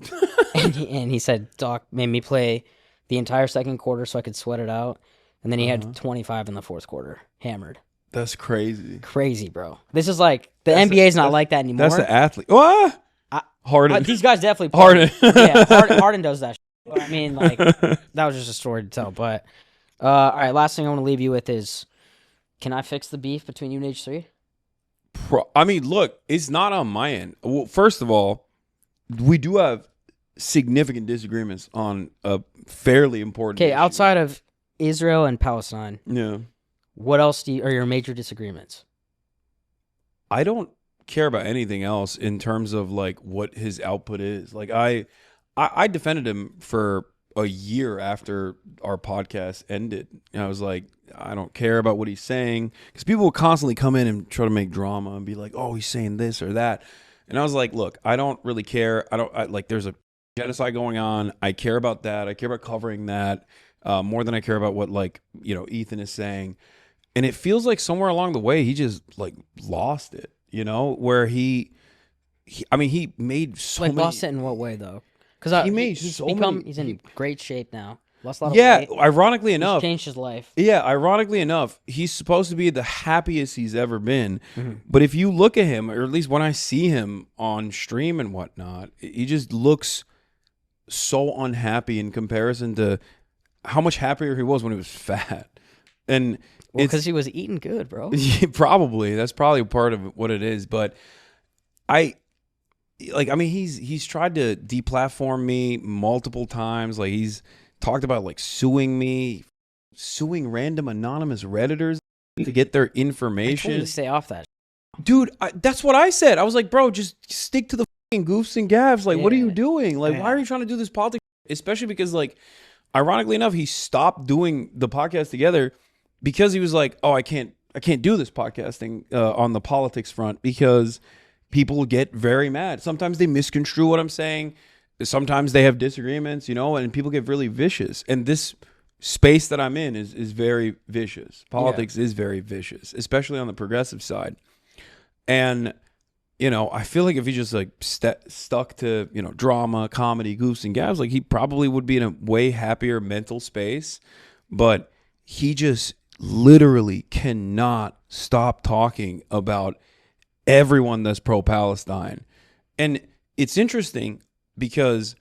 Speaker 1: and he said, "Doc made me play the entire second quarter so I could sweat it out." And then he had 25 in the fourth quarter, hammered.
Speaker 2: That's crazy.
Speaker 1: Crazy, bro. This is like the NBA's not like that anymore.
Speaker 2: That's the athlete. What? Harden.
Speaker 1: These guys definitely play.
Speaker 2: Harden.
Speaker 1: Yeah, Harden does that. But I mean, like that was just a story to tell. But all right, last thing I want to leave you with is, can I fix the beef between you and H3?
Speaker 2: I mean, look, it's not on my end. Well, first of all, we do have significant disagreements on a fairly important issue.
Speaker 1: Outside of Israel and Palestine.
Speaker 2: Yeah.
Speaker 1: What else are your major disagreements?
Speaker 2: I don't care about anything else in terms of like what his output is. Like I defended him for a year after our podcast ended. And I was like, I don't care about what he's saying, because people will constantly come in and try to make drama and be like, oh, he's saying this or that. And I was like, look, I don't really care. Like there's a genocide going on. I care about that. I care about covering that. More than I care about what, like, you know, Ethan is saying. And it feels like somewhere along the way he just like lost it, you know, where he made so many.
Speaker 1: Lost it in what way though? Because he's in great shape now. Lost a lot of weight.
Speaker 2: Ironically enough,
Speaker 1: changed his life.
Speaker 2: Yeah, ironically enough, he's supposed to be the happiest he's ever been.
Speaker 1: Mm-hmm.
Speaker 2: But if you look at him, or at least when I see him on stream and whatnot, he just looks so unhappy in comparison to how much happier he was when he was fat. And
Speaker 1: because he was eating good, bro.
Speaker 2: Probably. That's probably part of what it is. But he's tried to deplatform me multiple times. Like he's talked about like suing me, suing random anonymous Redditors to get their information.
Speaker 1: I told you to stay off that.
Speaker 2: Dude, that's what I said. I was like, bro, just stick to the fucking goofs and gaffs. Like, what are you doing? Like, why are you trying to do this politics? Especially because, like, ironically enough, he stopped doing the podcast together because he was like, oh, I can't do this podcasting on the politics front because people get very mad. Sometimes they misconstrue what I'm saying. Sometimes they have disagreements, you know, and people get really vicious. And this space that I'm in is very vicious. Politics is very vicious, especially on the progressive side. And, you know, I feel like if he just like stuck to, you know, drama, comedy, goofs and gaffs, like he probably would be in a way happier mental space. But he just literally cannot stop talking about everyone that's pro-Palestine. And it's interesting because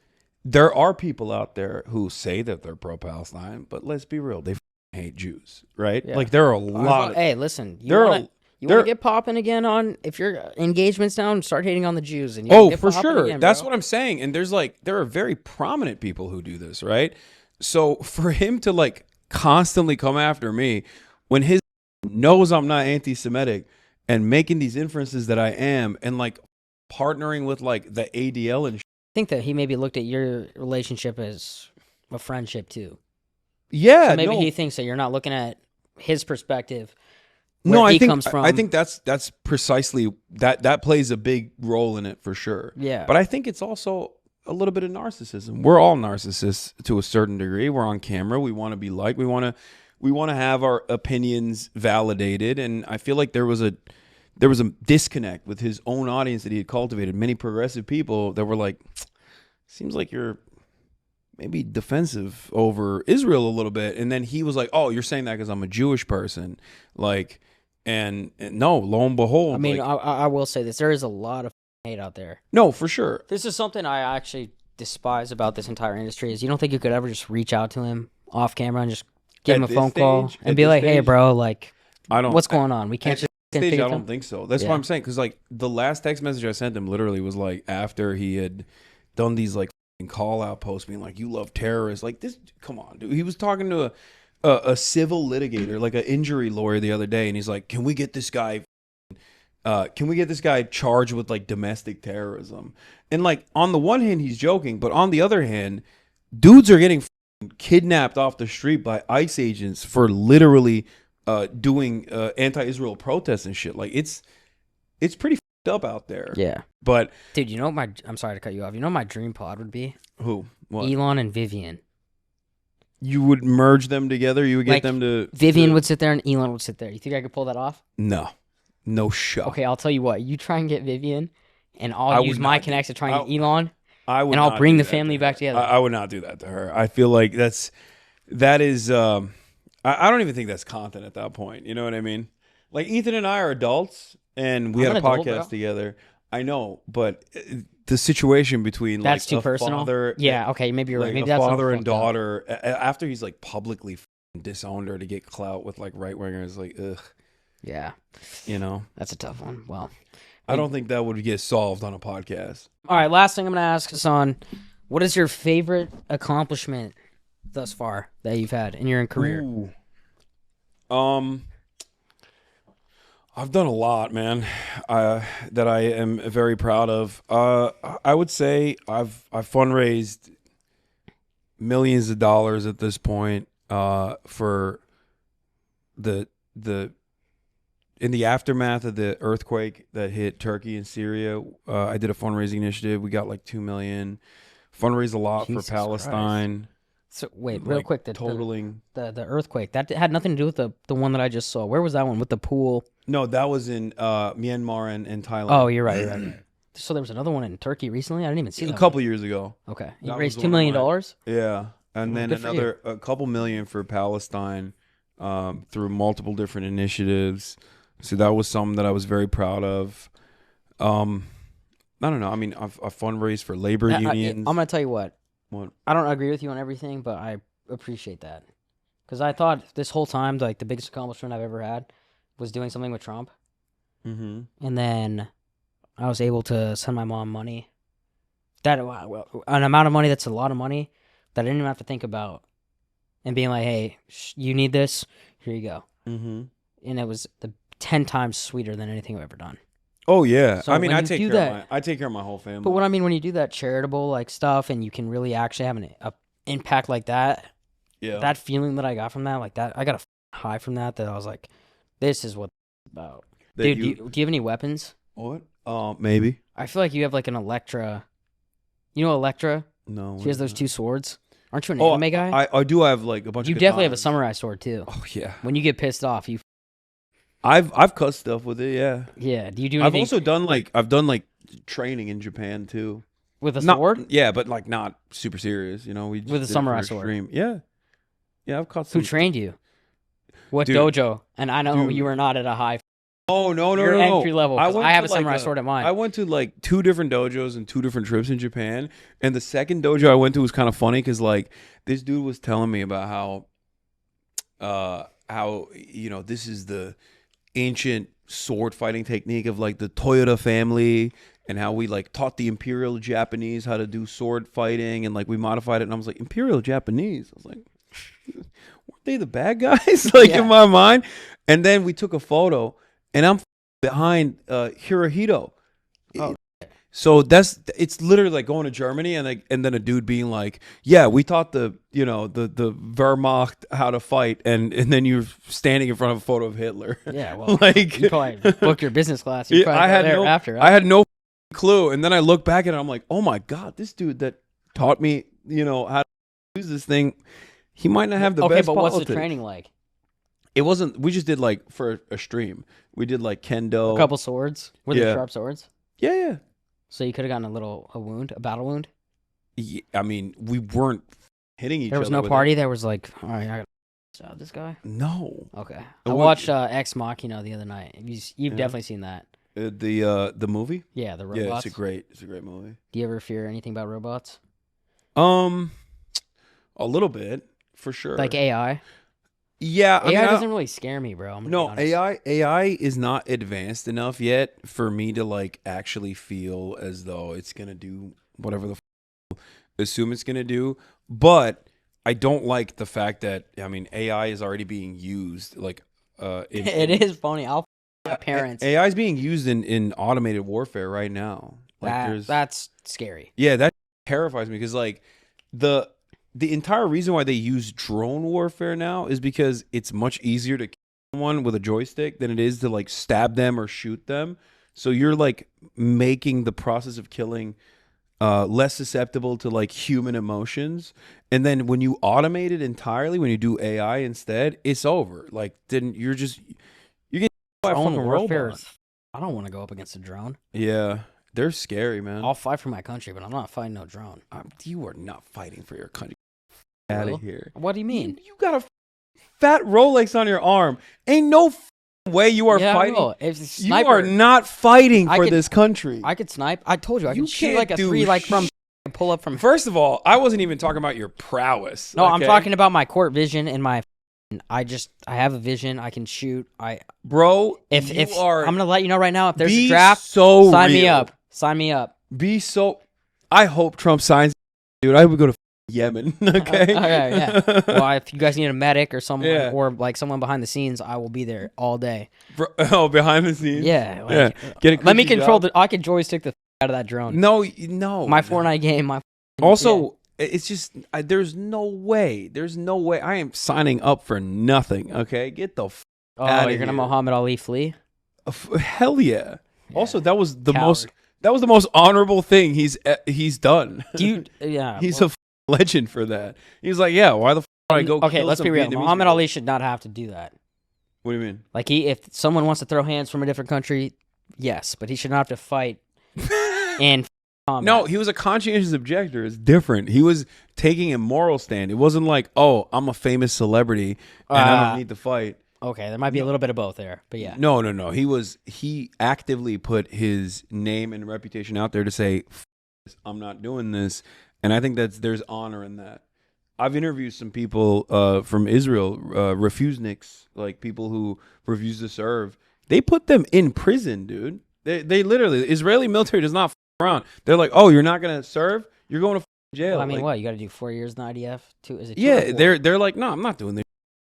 Speaker 2: there are people out there who say that they're pro-Palestine, but let's be real, they hate Jews, right?
Speaker 1: Yeah.
Speaker 2: Like there are a lot.
Speaker 1: Hey, listen, you
Speaker 2: there
Speaker 1: want to get popping again on if your engagement's down, start hating on the Jews. And
Speaker 2: for sure,
Speaker 1: again,
Speaker 2: that's what I'm saying. And there are very prominent people who do this, right? So for him to like constantly come after me when his knows I'm not anti-Semitic and making these inferences that I am, and like partnering with like the ADL and.
Speaker 1: I think that he maybe looked at your relationship as a friendship too.
Speaker 2: Yeah,
Speaker 1: so maybe he thinks that you're not looking at his perspective.
Speaker 2: Comes from. I think that's precisely that plays a big role in it for sure.
Speaker 1: Yeah,
Speaker 2: but I think it's also a little bit of narcissism. We're all narcissists to a certain degree. We're on camera. We want to be liked. We want to have our opinions validated. And I feel like there was a disconnect with his own audience that he had cultivated. Many progressive people that were like, seems like you're maybe defensive over Israel a little bit. And then he was like, oh, you're saying that because I'm a Jewish person. Like, and no, lo and behold.
Speaker 1: I mean,
Speaker 2: like,
Speaker 1: I will say this. There is a lot of hate out there.
Speaker 2: No, for sure.
Speaker 1: This is something I actually despise about this entire industry is you don't think you could ever just reach out to him off camera and just give him a phone call and be like, hey, bro, like, what's going on? We can't just...
Speaker 2: I don't think so. That's what I'm saying. Because like the last text message I sent him literally was like after he had done these like call out posts being like, you love terrorists. Like this, come on, dude. He was talking to a civil litigator, like an injury lawyer the other day. And he's like, can we get this guy charged with like domestic terrorism? And like on the one hand, he's joking. But on the other hand, dudes are getting kidnapped off the street by ICE agents for literally doing anti-Israel protests and shit. Like it's pretty fucked up out there.
Speaker 1: Yeah.
Speaker 2: But
Speaker 1: dude, I'm sorry to cut you off. You know what my dream pod would be?
Speaker 2: Who? What?
Speaker 1: Elon and Vivian.
Speaker 2: You would merge them together? You would get them to...
Speaker 1: Vivian would sit there and Elon would sit there. You think I could pull that off?
Speaker 2: No. No shot.
Speaker 1: Okay, I'll tell you what. You try and get Vivian and I'll use my connects to try and get Elon.
Speaker 2: And
Speaker 1: I'll bring the family back together.
Speaker 2: I would not do that to her. I feel like that is... I don't even think that's content at that point. You know what I mean? Like Ethan and I are adults, and we had a podcast together. I know, but the situation between
Speaker 1: that's
Speaker 2: like
Speaker 1: too personal.
Speaker 2: Father,
Speaker 1: yeah, okay, maybe you're right. Maybe
Speaker 2: that's
Speaker 1: a
Speaker 2: father and daughter. After he's like publicly disowned her to get clout with like right wingers, like ugh.
Speaker 1: Yeah,
Speaker 2: you know
Speaker 1: that's a tough one. Well,
Speaker 2: I don't think that would get solved on a podcast.
Speaker 1: All right, last thing I'm gonna ask Hasan, what is your favorite accomplishment thus far that you've had in your career?
Speaker 2: Ooh. I've done a lot, man, that I am very proud of. I would say I've fundraised millions of dollars at this point for the in the aftermath of the earthquake that hit Turkey and Syria. I did a fundraising initiative. We got like $2 million. Fundraised a lot for Palestine.
Speaker 1: Christ. So wait, real quick, the earthquake that had nothing to do with the one that I just saw. Where was that one with the pool?
Speaker 2: No, that was in Myanmar and Thailand.
Speaker 1: Oh, you're right. You're right. So there was another one in Turkey recently. I didn't even see that.
Speaker 2: A couple years ago.
Speaker 1: Okay, you raised $2 million.
Speaker 2: Yeah, and then a couple million for Palestine through multiple different initiatives. So that was something that I was very proud of. I don't know. I mean, I've fundraised for labor unions.
Speaker 1: I'm gonna tell you what.
Speaker 2: What?
Speaker 1: I don't agree with you on everything, but I appreciate that. Because I thought this whole time, like, the biggest accomplishment I've ever had was doing something with Trump.
Speaker 2: Mm-hmm.
Speaker 1: And then I was able to send my mom money. An amount of money that's a lot of money that I didn't even have to think about. And being like, hey, you need this? Here you go.
Speaker 2: Mm-hmm.
Speaker 1: And it was 10 times sweeter than anything I've ever done.
Speaker 2: Oh yeah,
Speaker 1: so
Speaker 2: I mean, I take care of my whole family.
Speaker 1: But what I mean when you do that charitable like stuff, and you can really actually have an impact like that, that feeling that I got from that, like that, I got a high from that. That I was like, this is what it's about. Dude, do you have any weapons?
Speaker 2: What? Maybe.
Speaker 1: I feel like you have like an Electra. You know Electra?
Speaker 2: No.
Speaker 1: She has those two swords. Aren't you an anime guy?
Speaker 2: I do have like a bunch.
Speaker 1: You
Speaker 2: of
Speaker 1: definitely have a samurai sword too.
Speaker 2: Oh yeah.
Speaker 1: When you get pissed off, you.
Speaker 2: I've cut stuff with it, yeah.
Speaker 1: Yeah. Do you do anything?
Speaker 2: I've also done training in Japan too.
Speaker 1: With a sword?
Speaker 2: Yeah, but like not super serious, you know. We just
Speaker 1: with a samurai sword.
Speaker 2: Yeah. Yeah, I've cut some.
Speaker 1: Who trained you? What dojo? And I know you were not at a high
Speaker 2: Oh no.
Speaker 1: Your entry level. 'Cause I have a
Speaker 2: to, like,
Speaker 1: samurai sword at mine.
Speaker 2: I went to like 2 different dojos and 2 different trips in Japan, and the second dojo I went to was kind of funny because like this dude was telling me about how this is the ancient sword fighting technique of like the Toyota family, and how we like taught the Imperial Japanese how to do sword fighting, and like we modified it. And I was like, Imperial Japanese? I was like, weren't they the bad guys? Like in my mind. And then we took a photo, and I'm behind Hirohito.
Speaker 1: Oh.
Speaker 2: So it's literally like going to Germany and then a dude being like, yeah, we taught the Wehrmacht how to fight, and then you're standing in front of a photo of Hitler.
Speaker 1: Yeah, well,
Speaker 2: like
Speaker 1: you probably booked your business class. You probably
Speaker 2: I had no clue, and then I look back at it, I'm like, oh my god, this dude that taught me how to use this thing, he might not have the best.
Speaker 1: Okay, but
Speaker 2: politics.
Speaker 1: what's the training like?
Speaker 2: It wasn't. We just did like for a stream. We did like kendo.
Speaker 1: A couple swords. Were they sharp swords?
Speaker 2: Yeah.
Speaker 1: So you could have gotten a battle wound.
Speaker 2: Yeah, I mean, we weren't hitting each other.
Speaker 1: There was no party. There was like, all right, I got to stab this guy.
Speaker 2: No.
Speaker 1: Okay. I watched Ex Machina the other night. You've definitely seen that.
Speaker 2: The movie.
Speaker 1: Yeah, the robots.
Speaker 2: Yeah, it's a great movie.
Speaker 1: Do you ever fear anything about robots?
Speaker 2: A little bit for sure.
Speaker 1: Like AI.
Speaker 2: Yeah,
Speaker 1: AI doesn't really scare me, bro.
Speaker 2: No, AI is not advanced enough yet for me to like actually feel as though it's gonna do whatever assume it's gonna do. But I don't like the fact that AI is already being used. Like,
Speaker 1: it is funny. My parents.
Speaker 2: AI is being used in automated warfare right now. Like,
Speaker 1: that's scary.
Speaker 2: Yeah, that terrifies me because like the entire reason why they use drone warfare now is because it's much easier to kill someone with a joystick than it is to like stab them or shoot them. So you're like making the process of killing less susceptible to like human emotions. And then when you automate it entirely, when you do AI instead, it's over. Like then you're getting by
Speaker 1: drone
Speaker 2: fucking
Speaker 1: warfare.
Speaker 2: robot.
Speaker 1: I don't want to go up against a drone.
Speaker 2: Yeah. They're scary, man.
Speaker 1: I'll fight for my country, but I'm not fighting no drone.
Speaker 2: You are not fighting for your country. Out of here.
Speaker 1: What do you mean?
Speaker 2: You got a fat Rolex on your arm. Ain't no way you are fighting. You are not fighting for this country.
Speaker 1: I could snipe. I told you I could shoot like a 3 like from pull up from.
Speaker 2: First of all, I wasn't even talking about your prowess.
Speaker 1: No, okay? I'm talking about my court vision and my. I have a vision. I can shoot.
Speaker 2: Bro,
Speaker 1: if I'm gonna let you know right now, if there's a draft, sign me up. Sign me up.
Speaker 2: I hope Trump signs. Dude, I would go to Yemen. Okay.
Speaker 1: Okay. Yeah. Well, if you guys need a medic or someone, or like someone behind the scenes, I will be there all day.
Speaker 2: Behind the scenes.
Speaker 1: Yeah.
Speaker 2: Let
Speaker 1: me control I can joystick the out of that drone.
Speaker 2: No.
Speaker 1: My Fortnite game.
Speaker 2: It's just there's no way. I am signing up for nothing. Okay, get the out of here.
Speaker 1: You're gonna Muhammad Ali flee?
Speaker 2: Hell yeah. Also, that was the most honorable thing he's done.
Speaker 1: Dude, yeah.
Speaker 2: He's a legend for that. He's like, yeah, why the would I go?
Speaker 1: Okay, let's be real. Muhammad Ali should not have to do that.
Speaker 2: What do you mean?
Speaker 1: Like if someone wants to throw hands from a different country, yes, but he should not have to fight in combat.
Speaker 2: No, he was a conscientious objector. It's different. He was taking a moral stand. It wasn't like, oh, I'm a famous celebrity and I don't need to fight.
Speaker 1: Okay, there might be a little bit of both there, but yeah.
Speaker 2: No. He actively put his name and reputation out there to say, I'm not doing this. And I think there's honor in that. I've interviewed some people from Israel, refuseniks, like people who refuse to serve. They put them in prison, dude. They literally, the Israeli military does not around. They're like, oh, you're not going to serve? You're going to jail.
Speaker 1: Well, I mean, what? You got to do 4 years in the IDF? Is it
Speaker 2: yeah, they're like, no, I'm not doing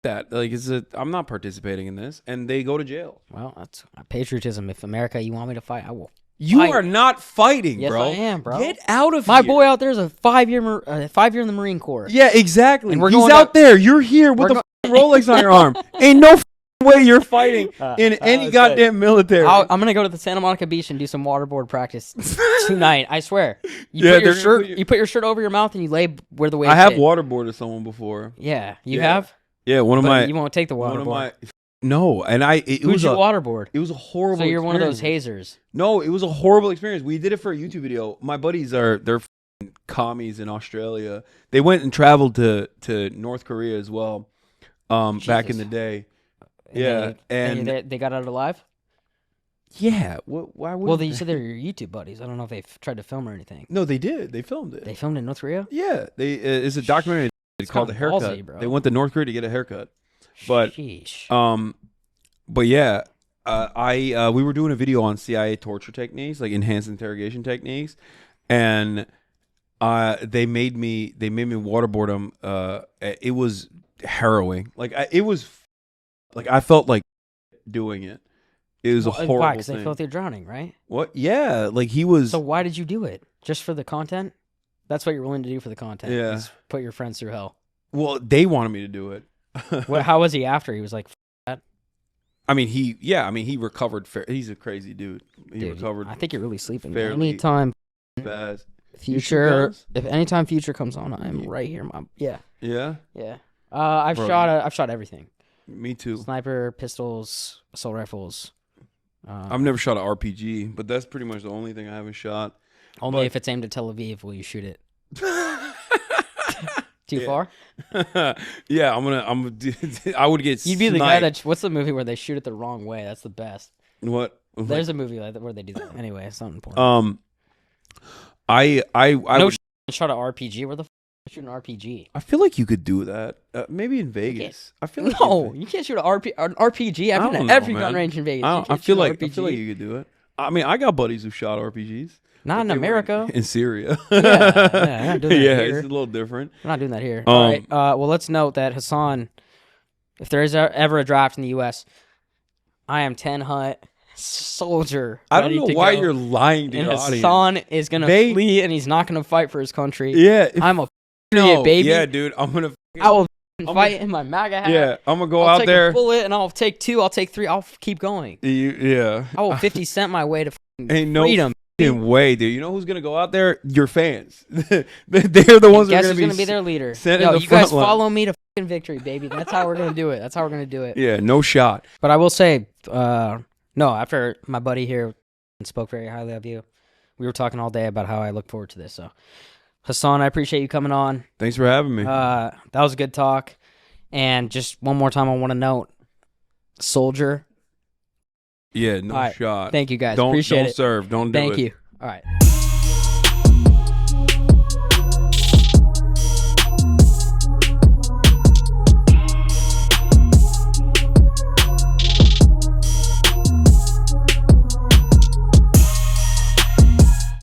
Speaker 2: that. Like, I'm not participating in this. And they go to jail.
Speaker 1: Well, that's patriotism. If America, you want me to fight, I will.
Speaker 2: You are not fighting,
Speaker 1: yes,
Speaker 2: bro.
Speaker 1: Yes, I am, bro.
Speaker 2: Get out of
Speaker 1: here. My
Speaker 2: here.
Speaker 1: boy out there is a 5-year in the Marine Corps.
Speaker 2: Yeah, exactly.
Speaker 1: And
Speaker 2: he's out there. You're here with a Rolex on your arm. Ain't no way you're fighting in any goddamn military.
Speaker 1: I'm going to go to the Santa Monica Beach and do some waterboard practice tonight. I swear. You put your shirt over your mouth and you lay where the waves
Speaker 2: I have
Speaker 1: hit.
Speaker 2: waterboarded someone before.
Speaker 1: Yeah. You have?
Speaker 2: Yeah,
Speaker 1: You won't take the waterboard.
Speaker 2: No, and
Speaker 1: Who's your waterboard?
Speaker 2: It was a horrible.
Speaker 1: So you're
Speaker 2: experience.
Speaker 1: one of those hazers.
Speaker 2: No, it was a horrible experience. We did it for a YouTube video. My buddies they're commies in Australia. They went and traveled to North Korea as well. Back in the day.
Speaker 1: And they got out alive.
Speaker 2: Yeah. Why would?
Speaker 3: Well, you said they're your YouTube buddies. I don't know if they've tried to film or anything.
Speaker 2: No, they did. They filmed it.
Speaker 3: They filmed in North Korea?
Speaker 2: Yeah. It's a documentary called The
Speaker 3: kinda
Speaker 2: Haircut.
Speaker 3: ballsy, bro.
Speaker 2: They went to North Korea to get a haircut. But
Speaker 3: Sheesh.
Speaker 2: but yeah, we were doing a video on CIA torture techniques, like enhanced interrogation techniques, and they made me waterboard them. It was harrowing. Like I felt like doing it. It was a horrible
Speaker 3: why? Because
Speaker 2: thing.
Speaker 3: they felt they're drowning, right?
Speaker 2: What? Yeah, like he was.
Speaker 3: So why did you do it? Just for the content? That's what you're willing to do for the content.
Speaker 2: Yeah.
Speaker 3: Is put your friends through hell.
Speaker 2: Well, they wanted me to do it.
Speaker 3: How was he after? He was like, that?
Speaker 2: I mean, he recovered. He's a crazy dude. He recovered.
Speaker 3: I think you're really sleeping.
Speaker 2: fairly
Speaker 3: Anytime
Speaker 2: fast.
Speaker 3: Future, if anytime Future comes on, I'm right here, Mom. Yeah.
Speaker 2: Yeah.
Speaker 3: Yeah. I've shot everything.
Speaker 2: Me too.
Speaker 3: Sniper, pistols, assault rifles.
Speaker 2: I've never shot an RPG, but that's pretty much the only thing I haven't shot.
Speaker 3: Only if it's aimed at Tel Aviv will you shoot it. Too far?
Speaker 2: Yeah, I would get.
Speaker 3: You'd be the guy that. What's the movie where they shoot it the wrong way? That's the best.
Speaker 2: What?
Speaker 3: There's a movie like that where they do that. Anyway, it's not important.
Speaker 2: I would,
Speaker 3: shot an RPG. Where the shoot an RPG?
Speaker 2: I feel like you could do that. Maybe in Vegas. I feel like
Speaker 3: you can't shoot an RPG. I've been at every gun range in Vegas.
Speaker 2: I feel like you could do it. I mean, I got buddies who shot RPGs.
Speaker 3: Not in America.
Speaker 2: In Syria.
Speaker 3: Yeah, I'm not doing that here.
Speaker 2: It's a little different.
Speaker 3: We're not doing that here. All right. Well, let's note that Hasan, if there is ever a draft in the U.S., I am 10 hunt soldier.
Speaker 2: I don't know why you're lying to
Speaker 3: and
Speaker 2: your audience.
Speaker 3: Hasan is gonna flee, and he's not gonna fight for his country.
Speaker 2: Yeah,
Speaker 3: I'm a baby.
Speaker 2: Yeah, dude,
Speaker 3: I will fight in my MAGA hat.
Speaker 2: Yeah, I'm gonna go
Speaker 3: I'll
Speaker 2: out
Speaker 3: take
Speaker 2: there.
Speaker 3: a bullet, and I'll take 2. I'll take 3. I'll keep going.
Speaker 2: Yeah,
Speaker 3: I will 50 cent my way to
Speaker 2: ain't no
Speaker 3: freedom.
Speaker 2: Way, dude. You know who's gonna go out there? Your fans. They're the ones that are
Speaker 3: gonna be their leader.
Speaker 2: Yo,
Speaker 3: you guys follow me to victory, baby. That's how we're gonna do it. That's how we're gonna do it.
Speaker 2: Yeah, no shot.
Speaker 3: But I will say, no. After my buddy here spoke very highly of you, we were talking all day about how I look forward to this. So, Hasan, I appreciate you coming on.
Speaker 2: Thanks for having me.
Speaker 3: That was a good talk. And just one more time, I want to note, soldier.
Speaker 2: Yeah, no shot.
Speaker 3: Thank you guys.
Speaker 2: Don't
Speaker 3: appreciate it.
Speaker 2: serve. Don't do it.
Speaker 3: Thank you. All right.